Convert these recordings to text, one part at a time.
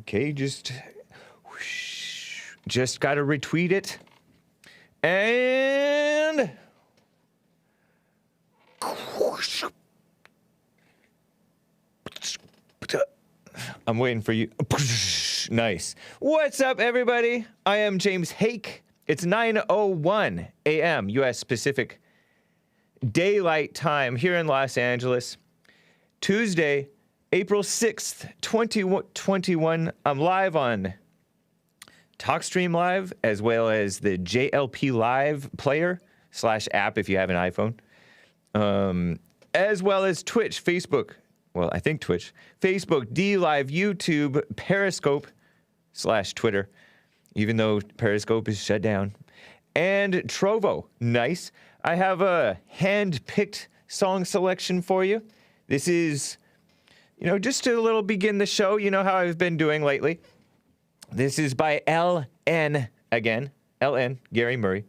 Okay, just gotta retweet it. And I'm waiting for you. Nice. What's up, everybody? I am James Hake. It's 9:01 a.m. U.S. Pacific Daylight Time here in Los Angeles. Tuesday, April 6th, 2021. I'm live on TalkStream Live, as well as the JLP Live player / app if you have an iPhone, as well as Twitch, Facebook. Well, I think Twitch, Facebook, D Live, YouTube, Periscope / Twitter, even though Periscope is shut down, and Trovo. Nice. I have a hand-picked song selection for you. This is, just to a little begin the show. You know how I've been doing lately. This is by LN again. LN, Gary Murray,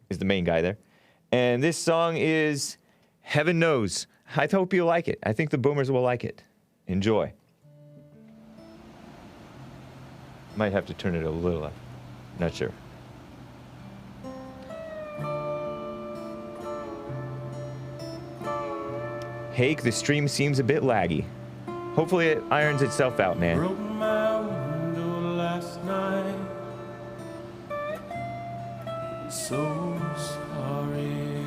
is the main guy there. And this song is Heaven Knows. I hope you like it. I think the boomers will like it. Enjoy. Might have to turn it a little up. Not sure. Hake, the stream seems a bit laggy. Hopefully it irons itself out, man. Broke my window last night. So sorry.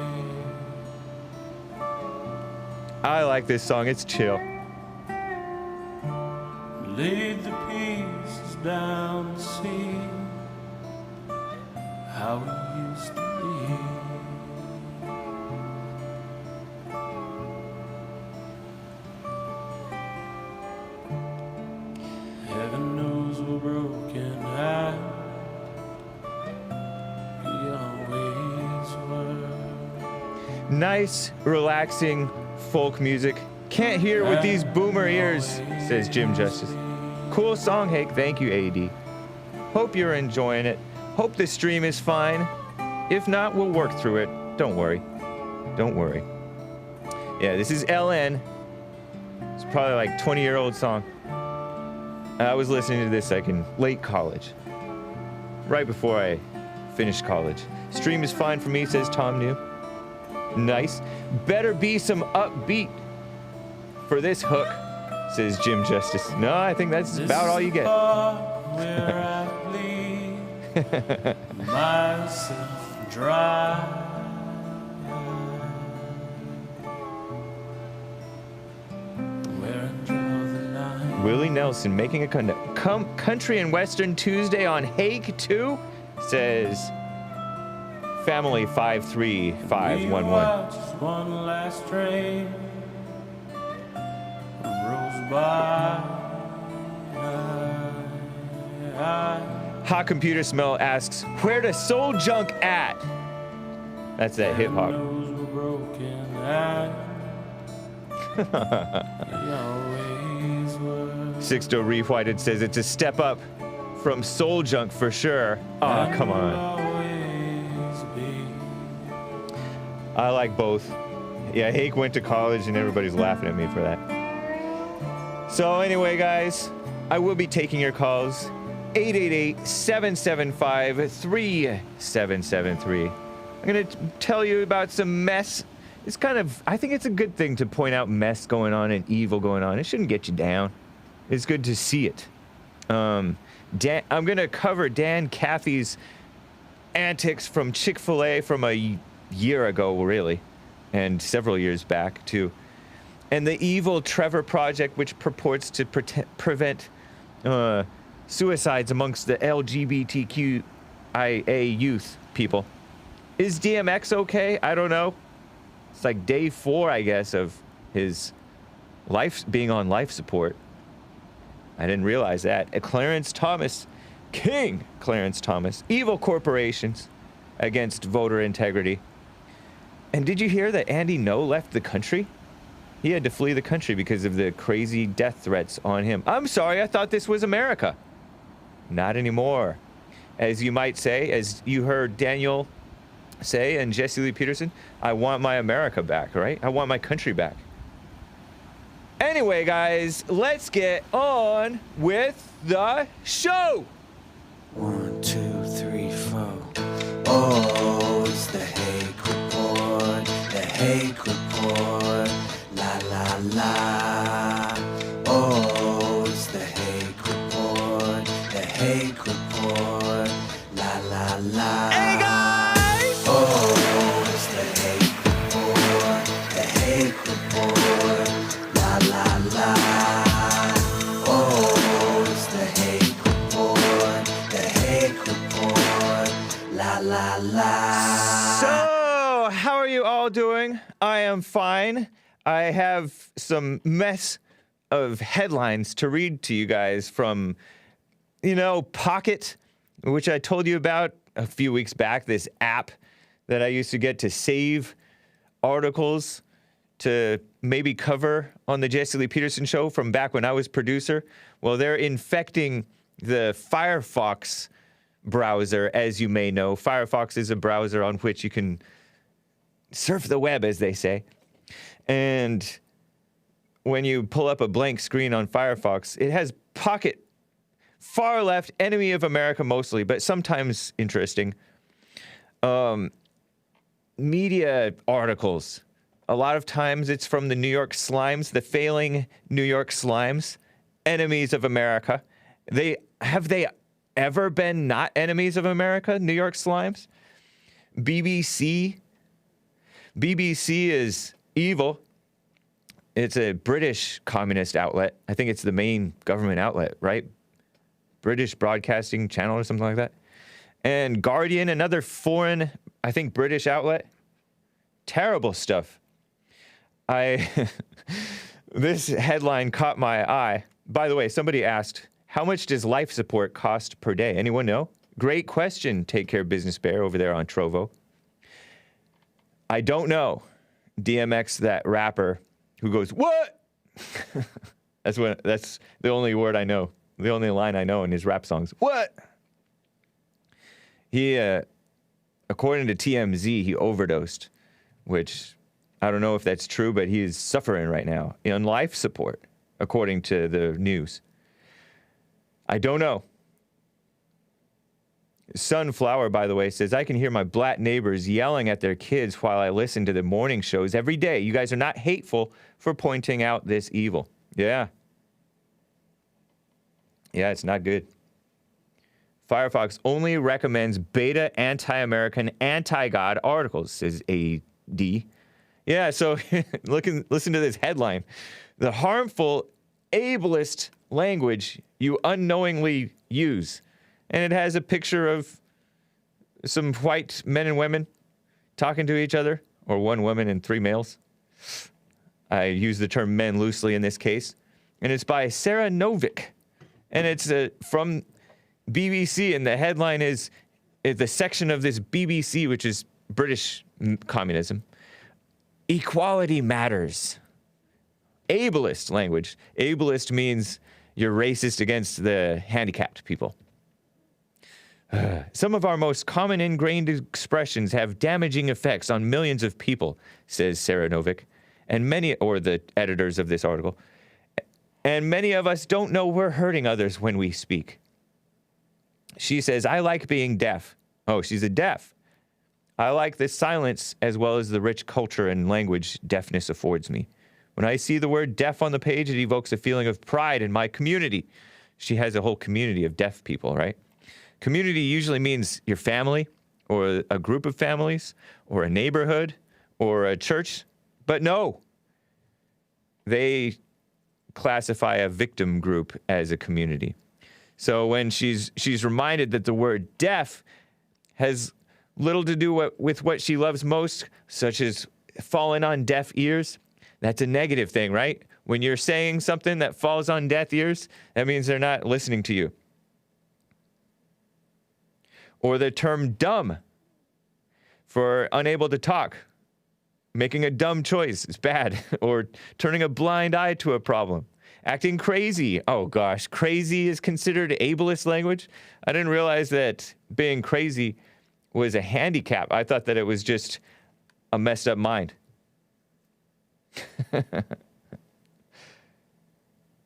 I like this song. It's chill. Laid the pieces down to see how it used to be. Heaven knows we're broken out. We always were. Nice, relaxing folk music. Can't hear with these boomer ears, says Jim Justice. Cool song, Hake. Thank you, AD. Hope you're enjoying it. Hope the stream is fine. If not, we'll work through it. Don't worry. Don't worry. Yeah, this is LN. It's probably like 20-year-old song. I was listening to this like in late college. Right before I finished college. Stream is fine for me, says Tom New. Nice. Better be some upbeat for this hook, says Jim Justice. No, I think that's about all you get. Where I bleed myself dry. Where I draw the line. Willie Nelson making a country and western Tuesday on Hake 2, says Family 53511. Just one last train rolls by. Hot Computer Smell asks, where does Soul Junk at? That's that hip hop. Sixto Reef Whited says it's a step up from Soul Junk for sure. Oh, come on. I like both. Yeah, Hake went to college and everybody's laughing at me for that. So anyway, guys, I will be taking your calls. 888-775-3773. I'm going to tell you about some mess. It's kind of, I think it's a good thing to point out mess going on and evil going on. It shouldn't get you down. It's good to see it. I'm going to cover Dan Cathy's antics from Chick-Fil-A from a year ago, really, and several years back, too. And the evil Trevor Project, which purports to prevent suicides amongst the LGBTQIA youth people. Is DMX okay? I don't know. It's like day 4, I guess, of his being on life support. I didn't realize that. Clarence Thomas, King Clarence Thomas, evil corporations against voter integrity. And did you hear that Andy No left the country? He had to flee the country because of the crazy death threats on him. I'm sorry, I thought this was America. Not anymore. As you might say, as you heard Daniel say and Jesse Lee Peterson, I want my America back, right? I want my country back. Anyway, guys, let's get on with the show. 1, 2, 3, 4. Oh, it's the Hake Report. The Hake Report. La la la. Oh, it's the Hake Report. The Hake Report. La la la. Hey, guys! Oh, it's the Hake Report. The Hake Report. La la la. Oh, it's the Hake Report. The Hake Report. La la la. So, how are you all doing? I am fine. I have some mess of headlines to read to you guys from, Pocket, which I told you about a few weeks back, this app that I used to get to save articles to maybe cover on the Jesse Lee Peterson show from back when I was producer. Well, they're infecting the Firefox browser, as you may know. Firefox is a browser on which you can surf the web, as they say. And when you pull up a blank screen on Firefox, it has Pocket, far left, enemy of America mostly, but sometimes interesting. Media articles. A lot of times it's from the New York Slimes, the failing New York Slimes, enemies of America. Have they ever been not enemies of America, New York Slimes? BBC is evil. It's a British communist outlet. I think it's the main government outlet, right? British Broadcasting Channel or something like that. And Guardian, another foreign, I think, British outlet. Terrible stuff. This headline caught my eye. By the way, somebody asked, how much does life support cost per day? Anyone know? Great question, Take Care Business Bear over there on Trovo. I don't know. DMX, that rapper who goes, what? That's the only word I know. The only line I know in his rap songs. What? He, according to TMZ, he overdosed, which I don't know if that's true, but he is suffering right now on life support, according to the news. I don't know. Sunflower, by the way, says, I can hear my black neighbors yelling at their kids while I listen to the morning shows every day. You guys are not hateful for pointing out this evil. Yeah. Yeah, it's not good. Firefox only recommends beta anti-American, anti-God articles, says AD. Yeah, so listen to this headline. The harmful, ableist language you unknowingly use. And it has a picture of some white men and women talking to each other, or one woman and 3 males. I use the term men loosely in this case. And it's by Sarah Novick. And it's from BBC, and the headline is the section of this BBC, which is British communism. Equality matters. Ableist language. Ableist means you're racist against the handicapped people. Some of our most common ingrained expressions have damaging effects on millions of people, says Sarah Novick, and or the editors of this article. And many of us don't know we're hurting others when we speak. She says, I like being deaf. Oh, she's a deaf. I like the silence as well as the rich culture and language deafness affords me. When I see the word deaf on the page, it evokes a feeling of pride in my community. She has a whole community of deaf people, right? Community usually means your family or a group of families or a neighborhood or a church. But no, they classify a victim group as a community. So when she's reminded that the word deaf has little to do with what she loves most, such as falling on deaf ears, that's a negative thing, right? When you're saying something that falls on deaf ears, that means they're not listening to you. Or the term dumb for unable to talk. Making a dumb choice is bad. Or turning a blind eye to a problem. Acting crazy. Oh gosh, crazy is considered ableist language. I didn't realize that being crazy was a handicap. I thought that it was just a messed up mind.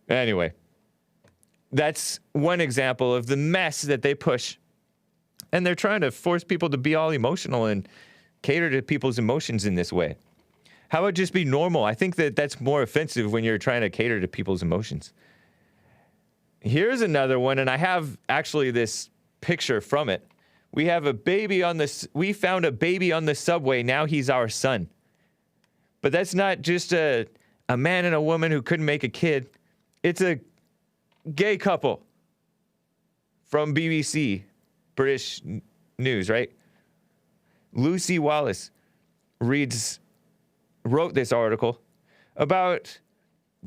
Anyway, that's one example of the mess that they push. And they're trying to force people to be all emotional and cater to people's emotions in this way. How about just be normal? I think that that's more offensive when you're trying to cater to people's emotions. Here's another one, and I have actually this picture from it. We have a baby on this. We found a baby on the subway. Now he's our son. But that's not just a man and a woman who couldn't make a kid. It's a gay couple from BBC, British News, right? Lucy Wallace wrote this article about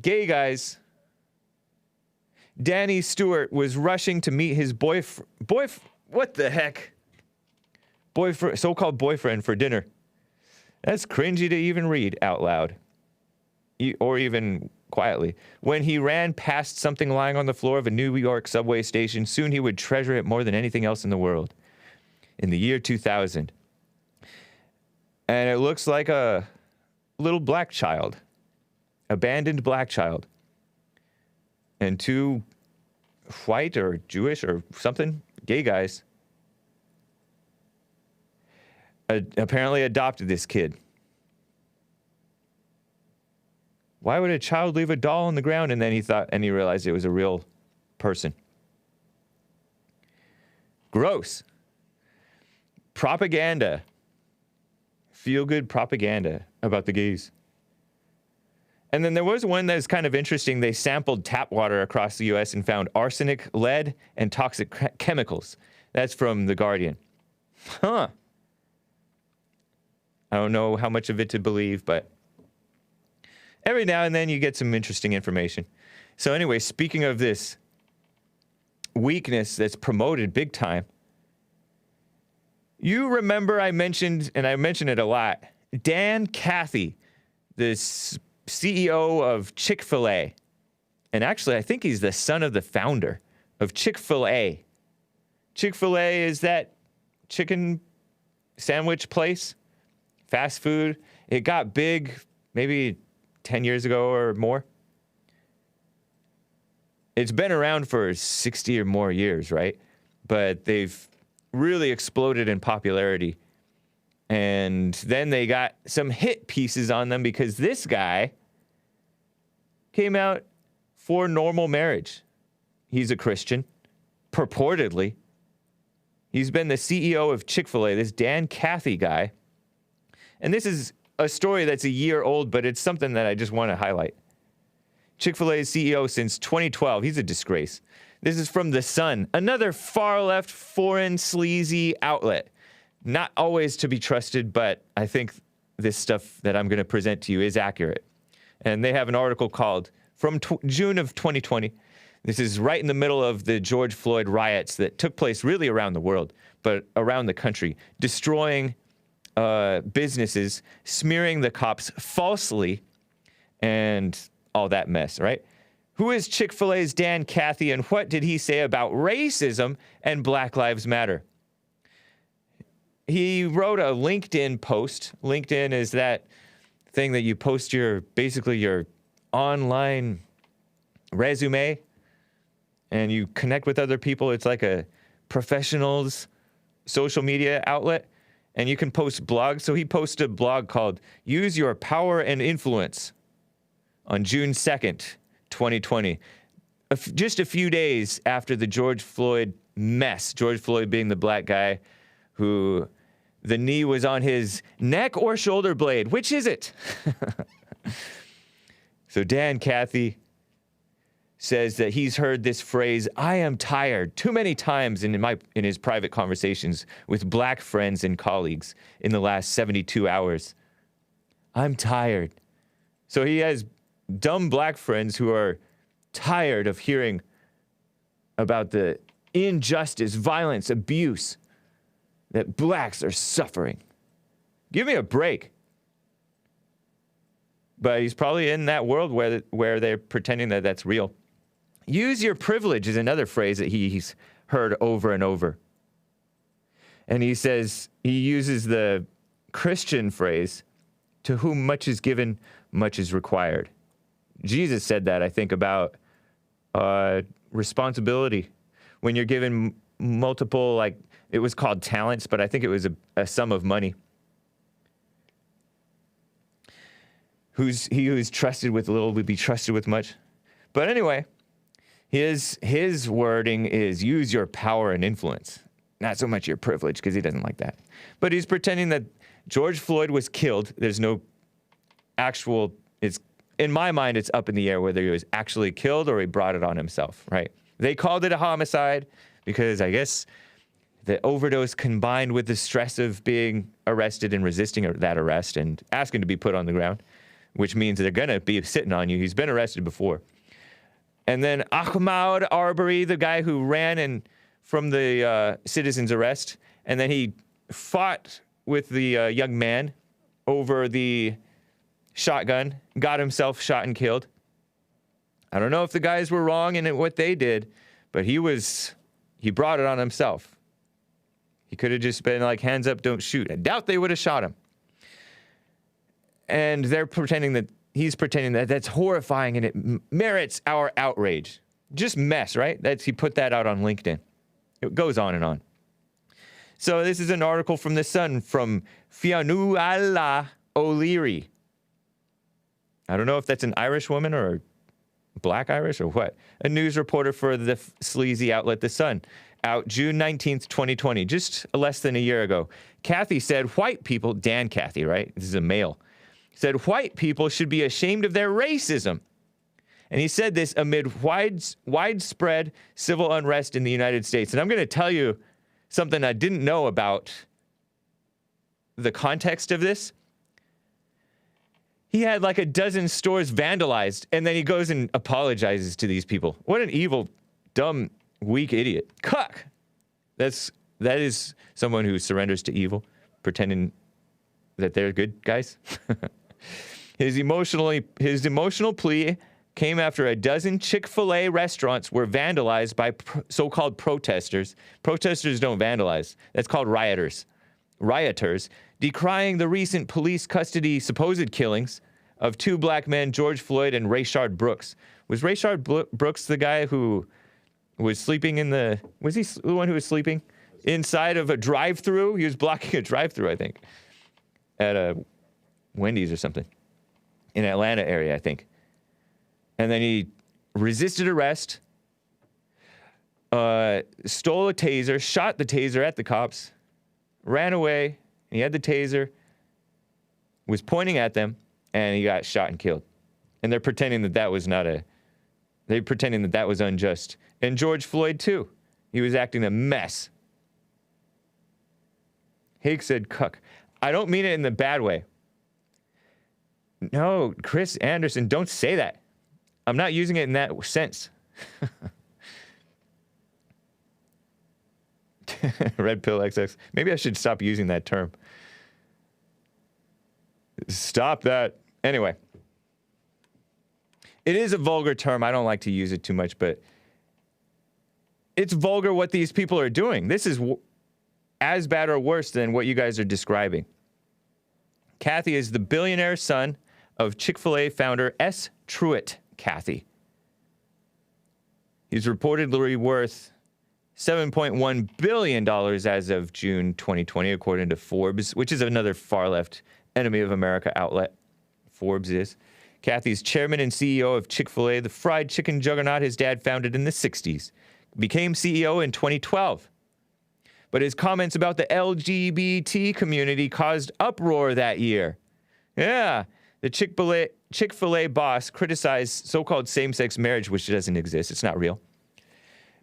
gay guys. Danny Stewart was rushing to meet his what the heck? So-called boyfriend for dinner. That's cringy to even read out loud. Or even quietly. When he ran past something lying on the floor of a New York subway station, soon he would treasure it more than anything else in the world. In the year 2000. And it looks like a little black child. Abandoned black child. And two white or Jewish or something, gay guys, apparently adopted this kid. Why would a child leave a doll on the ground? And then he realized it was a real person. Gross. Propaganda. Feel-good propaganda about the gays. And then there was one that was kind of interesting. They sampled tap water across the U.S. and found arsenic, lead, and toxic chemicals. That's from The Guardian. Huh. I don't know how much of it to believe, but every now and then you get some interesting information. So anyway, speaking of this weakness that's promoted big time, you remember I mentioned, and I mention it a lot, Dan Cathy, this CEO of Chick-Fil-A. And actually, I think he's the son of the founder of Chick-Fil-A. Chick-Fil-A is that chicken sandwich place, fast food. It got big maybe 10 years ago or more. It's been around for 60 or more years, right? But they've really exploded in popularity. And then they got some hit pieces on them because this guy came out for normal marriage. He's a Christian, purportedly. He's been the CEO of Chick-fil-A, this Dan Cathy guy. And this is a story that's a year old, but it's something that I just want to highlight. Chick-fil-A's CEO since 2012. He's a disgrace. This is from The Sun, another far-left, foreign, sleazy outlet. Not always to be trusted, but I think this stuff that I'm going to present to you is accurate. And they have an article called, from June of 2020. This is right in the middle of the George Floyd riots that took place really around the world, but around the country, destroying businesses, smearing the cops falsely, and all that mess, right? Who is Chick-fil-A's Dan Cathy, and what did he say about racism and Black Lives Matter? He wrote a LinkedIn post. LinkedIn is that thing that you post basically your online resume, and you connect with other people. It's like a professional's social media outlet, and you can post blogs. So he posted a blog called Use Your Power and Influence on June 2nd, 2020. Just a few days after the George Floyd mess, George Floyd being the black guy who the knee was on his neck or shoulder blade. Which is it? So Dan Cathy says that he's heard this phrase, "I am tired," too many times in his private conversations with black friends and colleagues in the last 72 hours. I'm tired. So he has dumb black friends who are tired of hearing about the injustice, violence, abuse that blacks are suffering. Give me a break. But he's probably in that world where they're pretending that that's real. Use your privilege is another phrase that he's heard over and over. And he says, he uses the Christian phrase, to whom much is given, much is required. Jesus said that, I think, about responsibility. When you're given multiple, like, it was called talents, but I think it was a sum of money. He who is trusted with little will be trusted with much. But anyway, his wording is use your power and influence. Not so much your privilege, because he doesn't like that. But he's pretending that George Floyd was killed. There's no actual, in my mind, it's up in the air whether he was actually killed or he brought it on himself, right? They called it a homicide because I guess the overdose combined with the stress of being arrested and resisting that arrest and asking to be put on the ground, which means they're going to be sitting on you. He's been arrested before. And then Ahmaud Arbery, the guy who ran from the citizen's arrest, and then he fought with the young man over the shotgun, got himself shot and killed. I don't know if the guys were wrong in what they did, but he brought it on himself. He could have just been like, hands up, don't shoot. I doubt they would have shot him. And they're pretending that he's pretending that that's horrifying and it merits our outrage. Just mess, right? He put that out on LinkedIn. It goes on and on. So this is an article from The Sun from Fionnuala O'Leary. I don't know if that's an Irish woman or Black Irish or what. A news reporter for the sleazy outlet The Sun. Out June 19th, 2020, just less than a year ago. Cathy said white people, Dan Cathy, right? This is a male. Said white people should be ashamed of their racism. And he said this amid widespread civil unrest in the United States. And I'm going to tell you something I didn't know about the context of this. He had like a dozen stores vandalized, and then he goes and apologizes to these people. What an evil, dumb, weak idiot. Cuck! That is someone who surrenders to evil, pretending that they're good guys. His emotional plea came after a dozen Chick-fil-A restaurants were vandalized by so-called protesters. Protesters don't vandalize. That's called rioters. Rioters, decrying the recent police custody supposed killings of two black men, George Floyd and Rayshard Brooks. Was Rayshard Brooks the guy who was sleeping was he the one who was sleeping inside of a drive-thru? He was blocking a drive-thru, I think, at a Wendy's or something in Atlanta area, I think. And then he resisted arrest, stole a taser, shot the taser at the cops, ran away, and he had the taser, was pointing at them, and he got shot and killed. And they're pretending that that was they're pretending that that was unjust. And George Floyd, too. He was acting a mess. Hake said, cuck. I don't mean it in the bad way. No, Chris Anderson, don't say that. I'm not using it in that sense. Red pill XX. Maybe I should stop using that term. Stop that. Anyway. It is a vulgar term. I don't like to use it too much, but it's vulgar what these people are doing. This is as bad or worse than what you guys are describing. Cathy is the billionaire son of Chick-fil-A founder S. Truett Cathy. He's reportedly worth $7.1 billion as of June 2020, according to Forbes, which is another far-left enemy of America outlet. Forbes is. Cathy's chairman and CEO of Chick-fil-A, the fried chicken juggernaut his dad founded in the 60s. Became CEO in 2012. But his comments about the LGBT community caused uproar that year. Yeah, the Chick-fil-A boss criticized so-called same-sex marriage, which doesn't exist. It's not real.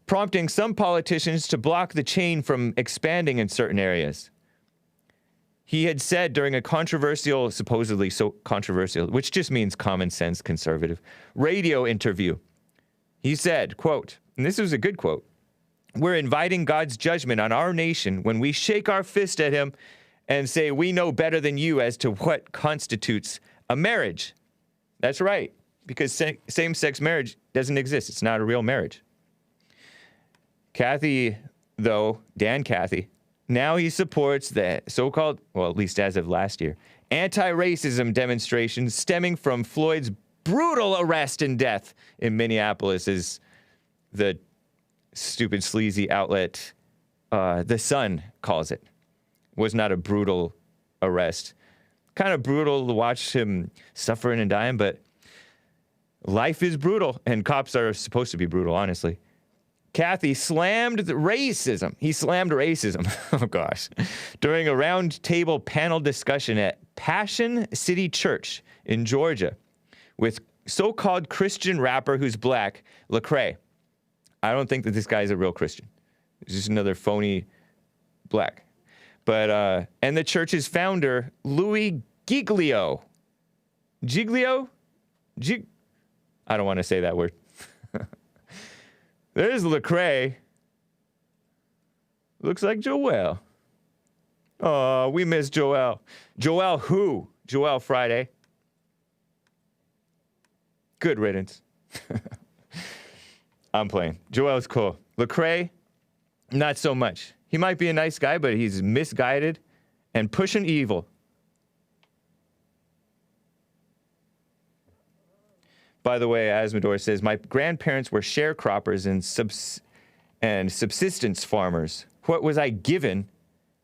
Prompting some politicians to block the chain from expanding in certain areas. He had said during a controversial, supposedly so controversial, which just means common sense conservative, radio interview. He said, quote, and this was a good quote, "We're inviting God's judgment on our nation when we shake our fist at him and say we know better than you as to what constitutes a marriage." That's right, because same-sex marriage doesn't exist. It's not a real marriage. Cathy, though, Dan Cathy, now he supports the so-called, well, at least as of last year, anti-racism demonstrations stemming from Floyd's brutal arrest and death in Minneapolis, as the stupid sleazy outlet, The Sun calls it, was not a brutal arrest. Kind of brutal to watch him suffering and dying, but life is brutal, and cops are supposed to be brutal, honestly. Cathy slammed racism. He slammed racism. Oh, gosh. During a round-table panel discussion at Passion City Church in Georgia with so-called Christian rapper who's black, Lacrae. I don't think that this guy is a real Christian. He's just another phony black. But, and the church's founder, Louis Giglio. Giglio? I don't want to say that word. There's Lacrae. Looks like Joel. Oh, we miss Joel. Joel who? Joel Friday. Good riddance. I'm playing. Joel's cool. Lacrae, not so much. He might be a nice guy, but he's misguided and pushing evil. By the way, Asmodor says, my grandparents were sharecroppers and subsistence farmers. What was I given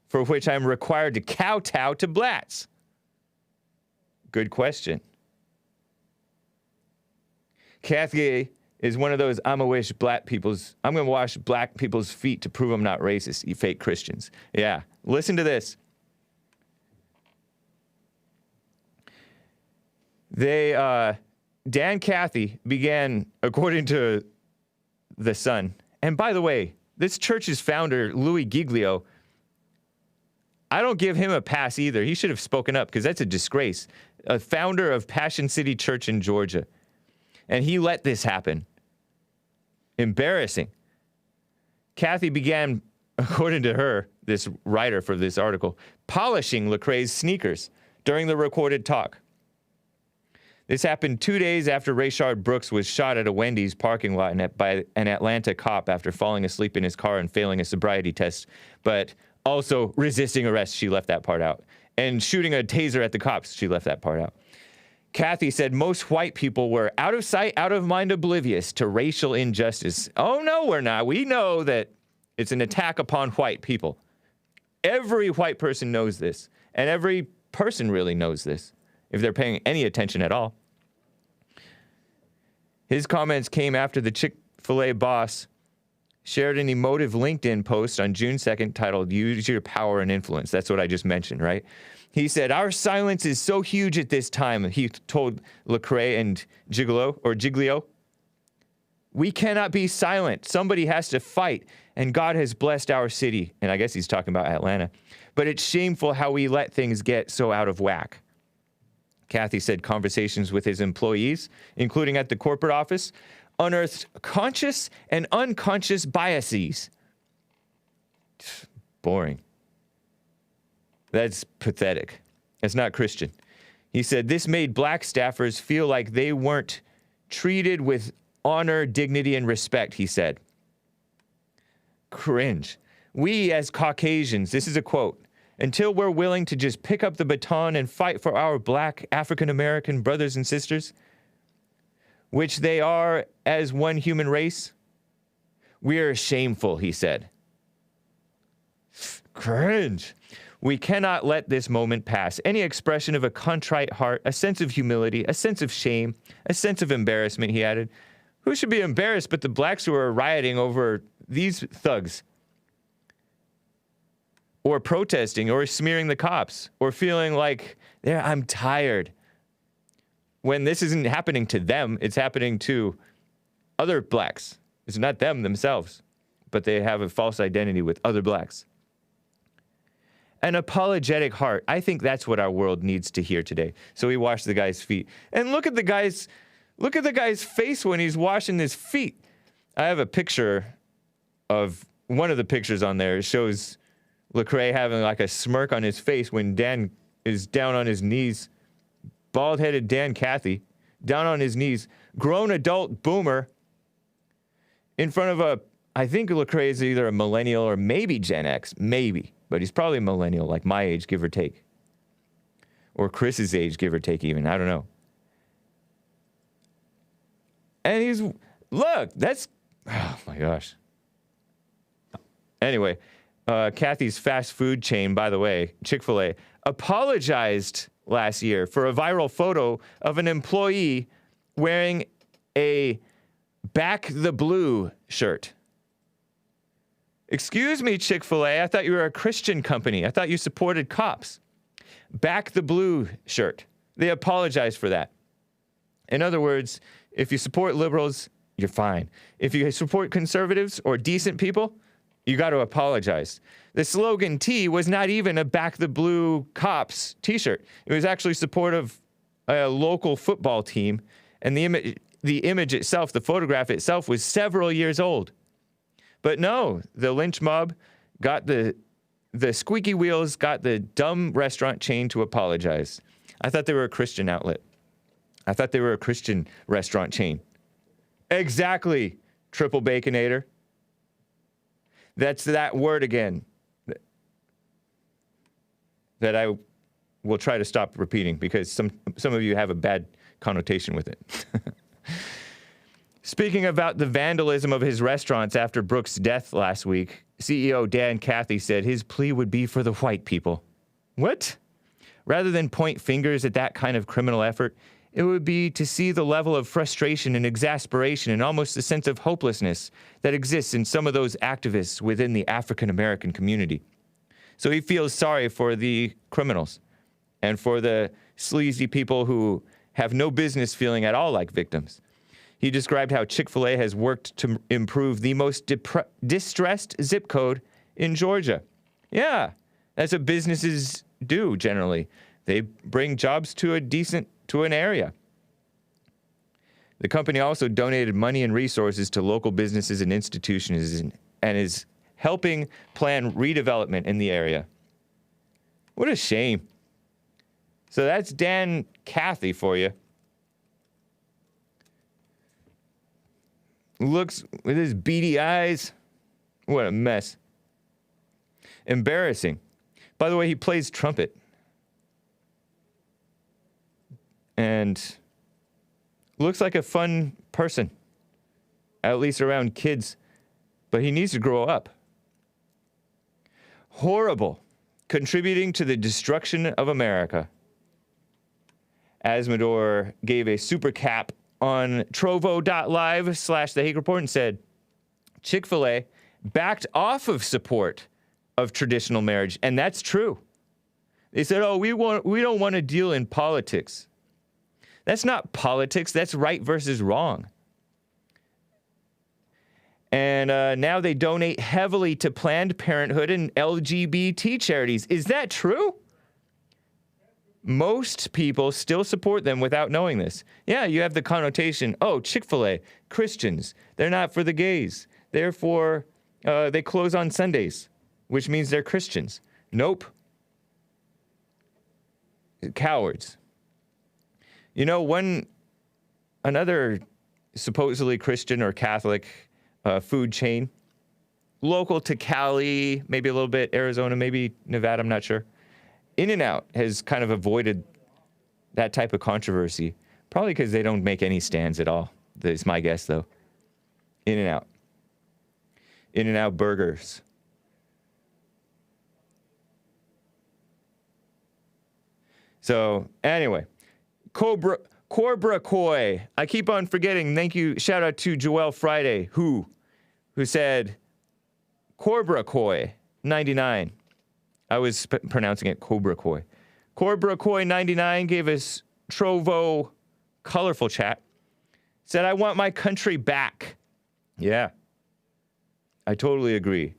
for which I'm required to kowtow to blats? Good question. Cathy is one of those I'm gonna wash black people's feet to prove I'm not racist, you fake Christians. Yeah, listen to this. Dan Cathy began, according to The Sun, and by the way, this church's founder, Louis Giglio, I don't give him a pass either. He should have spoken up because that's a disgrace. A founder of Passion City Church in Georgia. And he let this happen. Embarrassing. Cathy began, according to her, this writer for this article, polishing Lacrae's sneakers during the recorded talk. This happened 2 days after Rayshard Brooks was shot at a Wendy's parking lot by an Atlanta cop after falling asleep in his car and failing a sobriety test, but also resisting arrest. She left that part out. And shooting a taser at the cops. She left that part out. Cathy said most white people were out of sight, out of mind, oblivious to racial injustice. Oh, no, we're not. We know that it's an attack upon white people. Every white person knows this. And every person really knows this, if they're paying any attention at all. His comments came after the Chick-fil-A boss shared an emotive LinkedIn post on June 2nd titled, Use Your Power and Influence. That's what I just mentioned, right? He said, our silence is so huge at this time, he told Lacrae and Giglio. We cannot be silent. Somebody has to fight, and God has blessed our city. And I guess he's talking about Atlanta. But it's shameful how we let things get so out of whack. Cathy said conversations with his employees, including at the corporate office, unearthed conscious and unconscious biases. Boring. That's pathetic. It's not Christian. He said this made black staffers feel like they weren't treated with honor, dignity, and respect, he said. Cringe. We as Caucasians, this is a quote, until we're willing to just pick up the baton and fight for our black African-American brothers and sisters, which they are as one human race, we're shameful, he said. Cringe. We cannot let this moment pass. Any expression of a contrite heart, a sense of humility, a sense of shame, a sense of embarrassment, he added. Who should be embarrassed but the blacks who are rioting over these thugs? Or protesting, or smearing the cops, or feeling like, I'm tired. When this isn't happening to them, it's happening to other blacks. It's not them themselves, but they have a false identity with other blacks. An apologetic heart. I think that's what our world needs to hear today. So he washed the guy's feet. And look at the guy's face when he's washing his feet. I have a picture of one of the pictures on there. It shows Lacrae having like a smirk on his face when Dan is down on his knees. Bald-headed Dan Cathy, down on his knees. Grown adult boomer in front of I think Lacrae is either a millennial or maybe Gen X. Maybe. But he's probably a millennial, like my age, give or take. Or Chris's age, give or take even. I don't know. And look, Oh my gosh. Anyway, Cathy's fast food chain, by the way, Chick-fil-A, apologized last year for a viral photo of an employee wearing a Back the Blue shirt. Excuse me, Chick-fil-A, I thought you were a Christian company. I thought you supported cops. Back the Blue shirt. They apologized for that. In other words, if you support liberals, you're fine. If you support conservatives or decent people, you got to apologize. The slogan T was not even a Back the Blue Cops t-shirt. It was actually support of a local football team, and the image itself, the photograph itself, was several years old. But no, the lynch mob got the squeaky wheels, got the dumb restaurant chain to apologize. I thought they were a Christian outlet. I thought they were a Christian restaurant chain. Exactly, Triple Baconator. That's that word again that I will try to stop repeating because some of you have a bad connotation with it. Speaking about the vandalism of his restaurants after Brooks' death last week, CEO Dan Cathy said his plea would be for the white people. What? Rather than point fingers at that kind of criminal effort, it would be to see the level of frustration and exasperation and almost a sense of hopelessness that exists in some of those activists within the African American community. So he feels sorry for the criminals and for the sleazy people who have no business feeling at all like victims. He described how Chick-fil-A has worked to improve the most distressed zip code in Georgia. Yeah, that's what businesses do generally. They bring jobs to an area. The company also donated money and resources to local businesses and institutions and is helping plan redevelopment in the area. What a shame. So that's Dan Cathy for you. Looks with his beady eyes. What a mess. Embarrassing. By the way, he plays trumpet. And looks like a fun person, at least around kids, but he needs to grow up. Horrible, contributing to the destruction of America. Asmodor gave a super cap on trovo.live/the Hake Report and said, Chick-fil-A backed off of support of traditional marriage, and that's true. They said, we don't want to deal in politics. That's not politics. That's right versus wrong. And now they donate heavily to Planned Parenthood and LGBT charities. Is that true? Most people still support them without knowing this. Yeah, you have the connotation, Chick-fil-A, Christians, they're not for the gays. Therefore, they close on Sundays, which means they're Christians. Nope. Cowards. You know, another supposedly Christian or Catholic food chain, local to Cali, maybe a little bit Arizona, maybe Nevada, I'm not sure. In-N-Out has kind of avoided that type of controversy, probably because they don't make any stands at all. That's my guess, though. In-N-Out. In-N-Out burgers. So, anyway. Cobra Koi. I keep on forgetting. Thank you. Shout out to Joelle Friday, who said Cobra Koi 99. I was pronouncing it Cobra Koi. Cobra Koi 99 gave us Trovo colorful chat. Said, I want my country back. Yeah. I totally agree.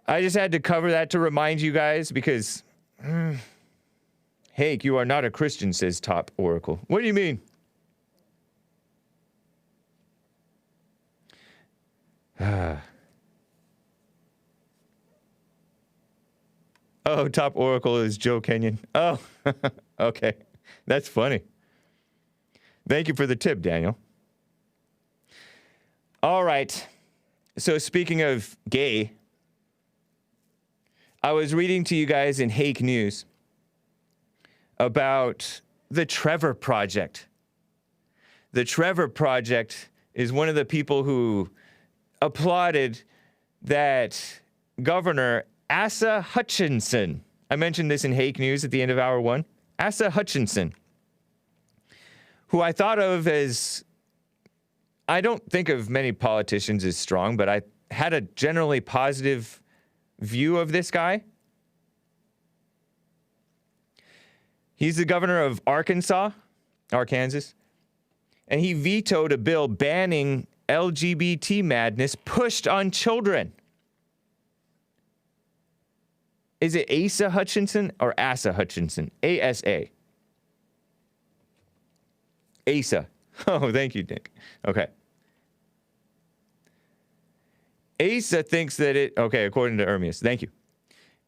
I just had to cover that to remind you guys because... Hake, you are not a Christian, says Top Oracle. What do you mean? Top Oracle is Joe Kenyon. Oh, okay. That's funny. Thank you for the tip, Daniel. All right. So speaking of gay, I was reading to you guys in Hake News about the Trevor Project. the Trevor Project is one of the people who applauded that Governor Asa Hutchinson. I mentioned this in Hake News at the end of hour one. Asa Hutchinson, who I thought of as, I don't think of many politicians as strong, but I had a generally positive view of this guy. He's the governor of Arkansas, and he vetoed a bill banning LGBT madness pushed on children. Is it Asa Hutchinson or Asa Hutchinson? A-S-A. Asa. Oh, thank you, Nick. Okay. Asa thinks that according to Ermias, thank you.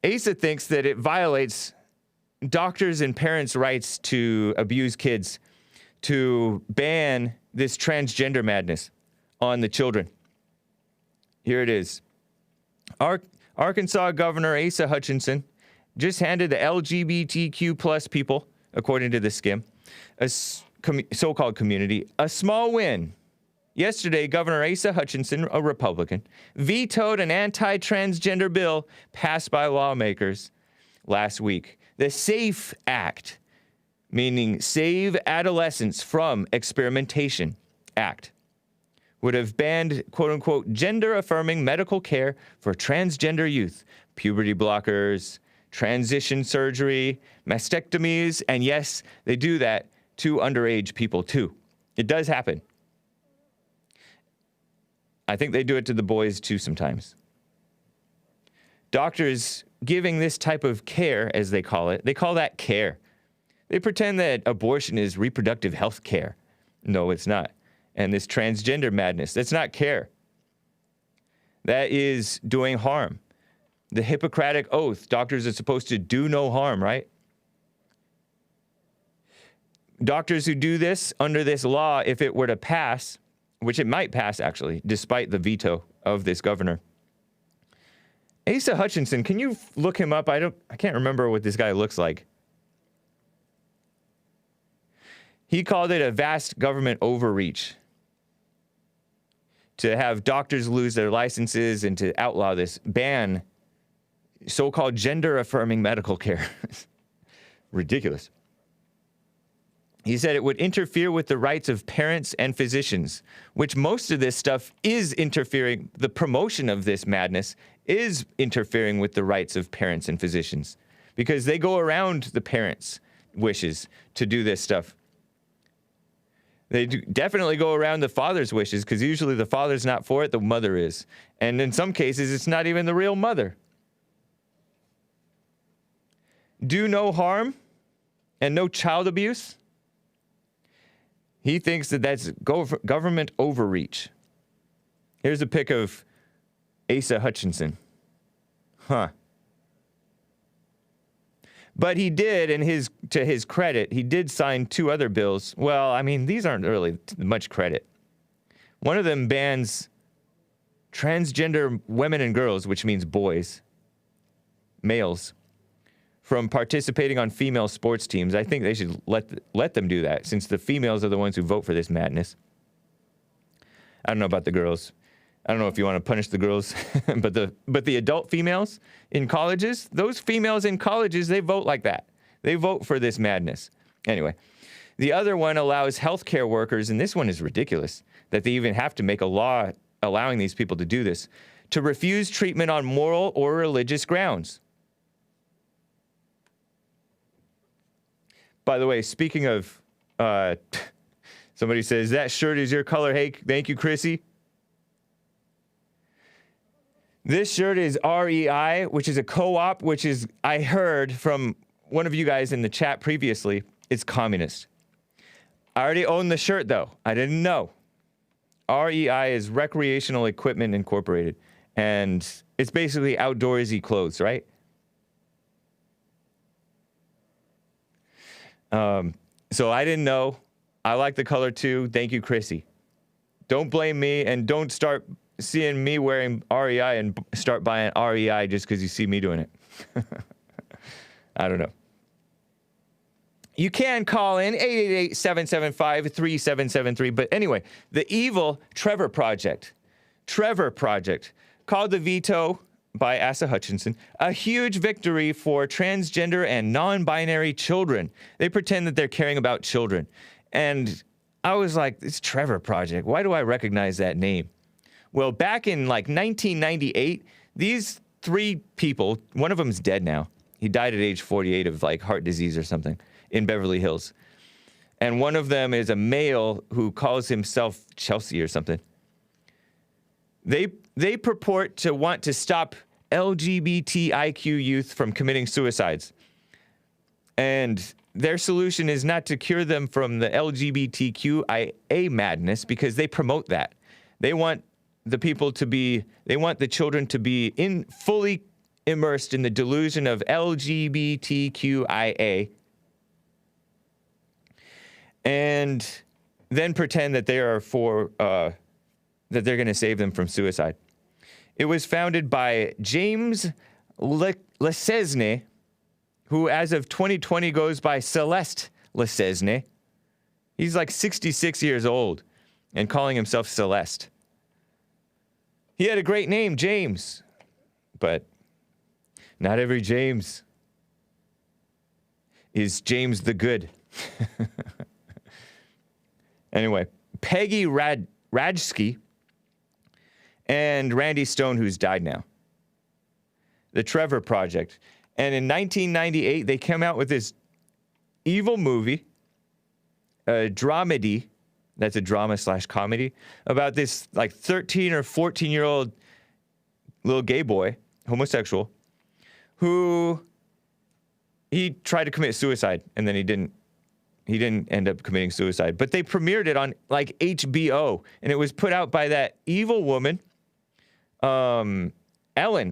Asa thinks that it violates doctors' and parents' rights to abuse kids to ban this transgender madness on the children. Here it is. Arkansas Governor Asa Hutchinson just handed the LGBTQ plus people, according to the skim, a so-called community, a small win. Yesterday, Governor Asa Hutchinson, a Republican, vetoed an anti-transgender bill passed by lawmakers last week. The SAFE Act, meaning Save Adolescents from Experimentation Act, would have banned, quote-unquote, gender-affirming medical care for transgender youth, puberty blockers, transition surgery, mastectomies, and yes, they do that to underage people too. It does happen. I think they do it to the boys too sometimes. Doctors giving this type of care, as they call that care. They pretend that abortion is reproductive health care. No, it's not. And this transgender madness, that's not care. That is doing harm. The Hippocratic Oath, doctors are supposed to do no harm, right? Doctors who do this under this law, if it were to pass, which it might pass actually, despite the veto of this governor. Asa Hutchinson, can you look him up? I can't remember what this guy looks like. He called it a vast government overreach to have doctors lose their licenses and to outlaw this, ban so-called gender-affirming medical care. Ridiculous. He said it would interfere with the rights of parents and physicians, which most of this stuff is interfering. The promotion of this madness is interfering with the rights of parents and physicians because they go around the parents' wishes to do this stuff. They definitely go around the father's wishes because usually the father's not for it, the mother is. And in some cases, it's not even the real mother. Do no harm and no child abuse. He thinks that that's government overreach. Here's a pic of Asa Hutchinson. Huh. But he did, to his credit, he did sign two other bills. Well, I mean, these aren't really much credit. One of them bans transgender women and girls, which means boys, males, from participating on female sports teams. I think they should let them do that, since the females are the ones who vote for this madness. I don't know about the girls. I don't know if you want to punish the girls, but the adult females in colleges, those females in colleges, they vote like that. They vote for this madness. Anyway, the other one allows healthcare workers, and this one is ridiculous, that they even have to make a law allowing these people to do this, to refuse treatment on moral or religious grounds. By the way, speaking of, somebody says, that shirt is your color, Hake. Thank you, Chrissy. This shirt is REI, which is a co-op, which is, I heard from one of you guys in the chat previously, it's communist. I already own the shirt, though. I didn't know. REI is Recreational Equipment Incorporated, and it's basically outdoorsy clothes, right? So I didn't know. I like the color, too. Thank you, Chrissy. Don't blame me, and don't start seeing me wearing REI and start buying REI just because you see me doing it. I don't know. you can call in 888-775-3773. But anyway, the evil Trevor Project called the veto by Asa Hutchinson a huge victory for transgender and non-binary children. They pretend that they're caring about children. And I was like, it's Trevor Project. Why do I recognize that name? Well, back in like 1998, these three people, one of them's dead now. He died at age 48 of like heart disease or something in Beverly Hills. And one of them is a male who calls himself Chelsea or something. They purport to want to stop LGBTIQ youth from committing suicides. And their solution is not to cure them from the LGBTQIA madness because they promote that. They want the children to be fully immersed in the delusion of LGBTQIA and then pretend that they are that they're going to save them from suicide. It was founded by James Lesesne, who as of 2020 goes by Celeste Lesesne. He's like 66 years old and calling himself Celeste. He had a great name, James, but not every James is James the Good. Anyway, Peggy Rajski and Randy Stone, who's died now. The Trevor Project. And in 1998, they came out with this evil movie, a dramedy, that's a drama/comedy, about this like 13 or 14-year-old little gay boy, homosexual, who he tried to commit suicide and then he didn't end up committing suicide. But they premiered it on like HBO and it was put out by that evil woman, Ellen.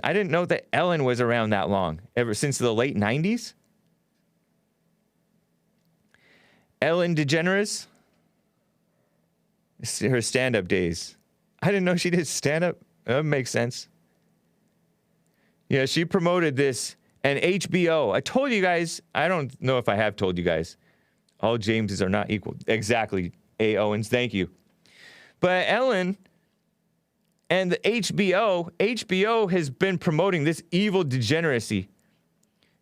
I didn't know that Ellen was around that long, ever since the late 90s. Ellen DeGeneres, her stand-up days. I didn't know she did stand-up. That makes sense. Yeah, she promoted this, and HBO. I told you guys, I don't know if I have told you guys, all Jameses are not equal. Exactly, A. Owens, thank you. But Ellen and the HBO has been promoting this evil degeneracy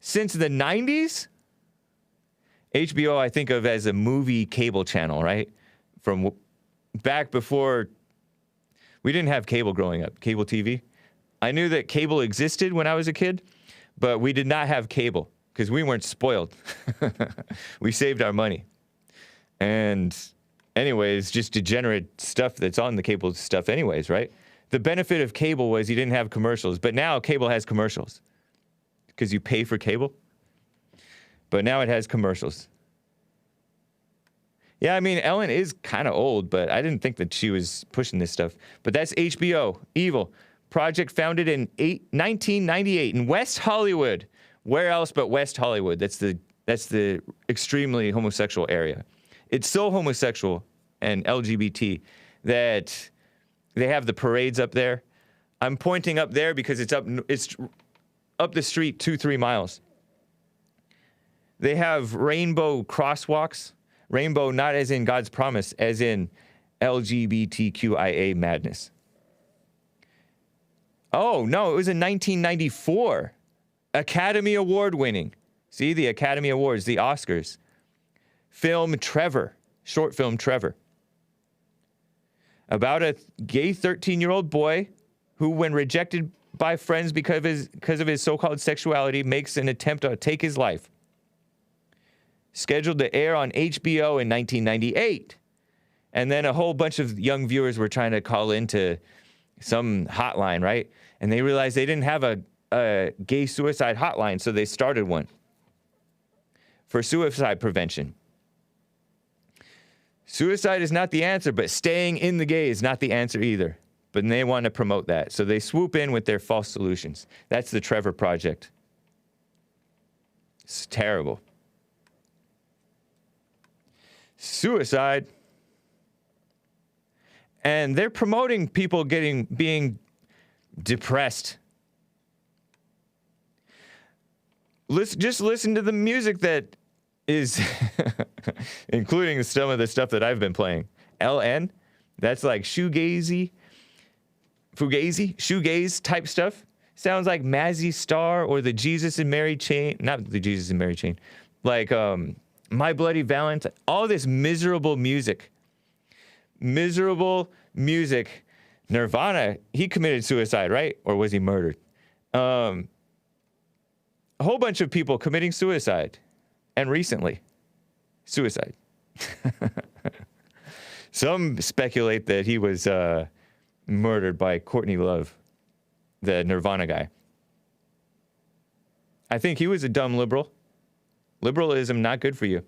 since the 90s. HBO I think of as a movie cable channel, right? From back before, we didn't have cable growing up, cable TV. I knew that cable existed when I was a kid, but we did not have cable because we weren't spoiled. We saved our money. And anyways, just degenerate stuff that's on the cable stuff anyways, right? The benefit of cable was you didn't have commercials, but now cable has commercials because you pay for cable. But now it has commercials. Yeah, I mean, Ellen is kind of old, but I didn't think that she was pushing this stuff. But that's HBO, evil. Project founded in 1998 in West Hollywood. Where else but West Hollywood? That's the extremely homosexual area. It's so homosexual and LGBT that they have the parades up there. I'm pointing up there because it's up the street 2-3 miles. They have rainbow crosswalks. Rainbow not as in God's promise, as in LGBTQIA madness. Oh, no, it was in 1994. Academy Award winning. See, the Academy Awards, the Oscars. Film Trevor, short film Trevor. About a gay 13-year-old boy who, when rejected by friends because of his so-called sexuality, makes an attempt to take his life. Scheduled to air on HBO in 1998. And then a whole bunch of young viewers were trying to call into some hotline, right? And they realized they didn't have a gay suicide hotline, so they started one for suicide prevention. Suicide is not the answer, but staying in the gay is not the answer either. But they want to promote that, so they swoop in with their false solutions. That's the Trevor Project. It's terrible. Suicide. And they're promoting people being depressed. Just listen to the music that is including some of the stuff that I've been playing. LN, that's like fugazi type stuff. Sounds like Mazzy Star or the Jesus and Mary Chain, not the Jesus and Mary Chain, like My Bloody Valentine. All this miserable music. Nirvana, he committed suicide, right? Or was he murdered? A whole bunch of people committing suicide. And recently, suicide. Some speculate that he was murdered by Courtney Love, the Nirvana guy. I think he was a dumb liberal. Liberalism, not good for you.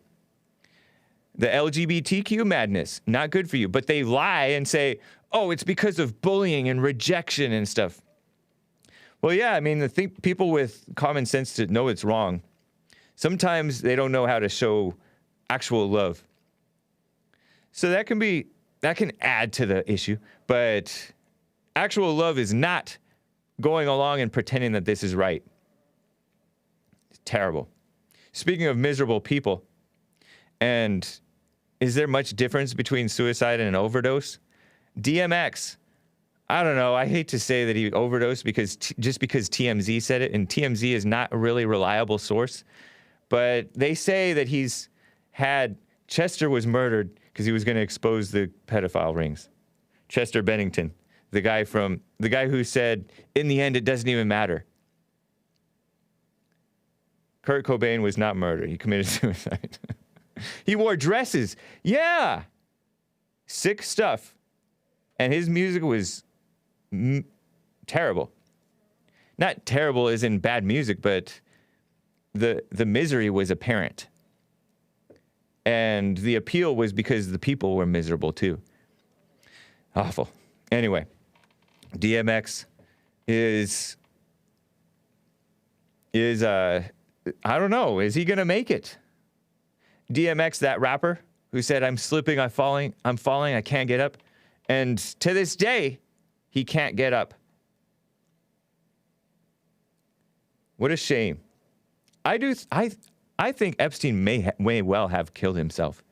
The LGBTQ madness, not good for you. But they lie and say, oh, it's because of bullying and rejection and stuff. Well, yeah, I mean, people with common sense to know it's wrong. Sometimes they don't know how to show actual love. So that can add to the issue. But actual love is not going along and pretending that this is right. It's terrible. Speaking of miserable people, and is there much difference between suicide and an overdose? DMX, I don't know. I hate to say that he overdosed just because TMZ said it, and TMZ is not a really reliable source. But they say that Chester was murdered because he was going to expose the pedophile rings. Chester Bennington, the guy who said, in the end, it doesn't even matter. Kurt Cobain was not murdered. He committed suicide. He wore dresses. Yeah. Sick stuff. And his music was terrible. Not terrible as in bad music, but the misery was apparent. And the appeal was because the people were miserable too. Awful. Anyway, DMX is I don't know, is he gonna make it? DMX, that rapper who said, I'm slipping, I'm falling, I can't get up. And to this day, he can't get up. What a shame. I think Epstein may well have killed himself.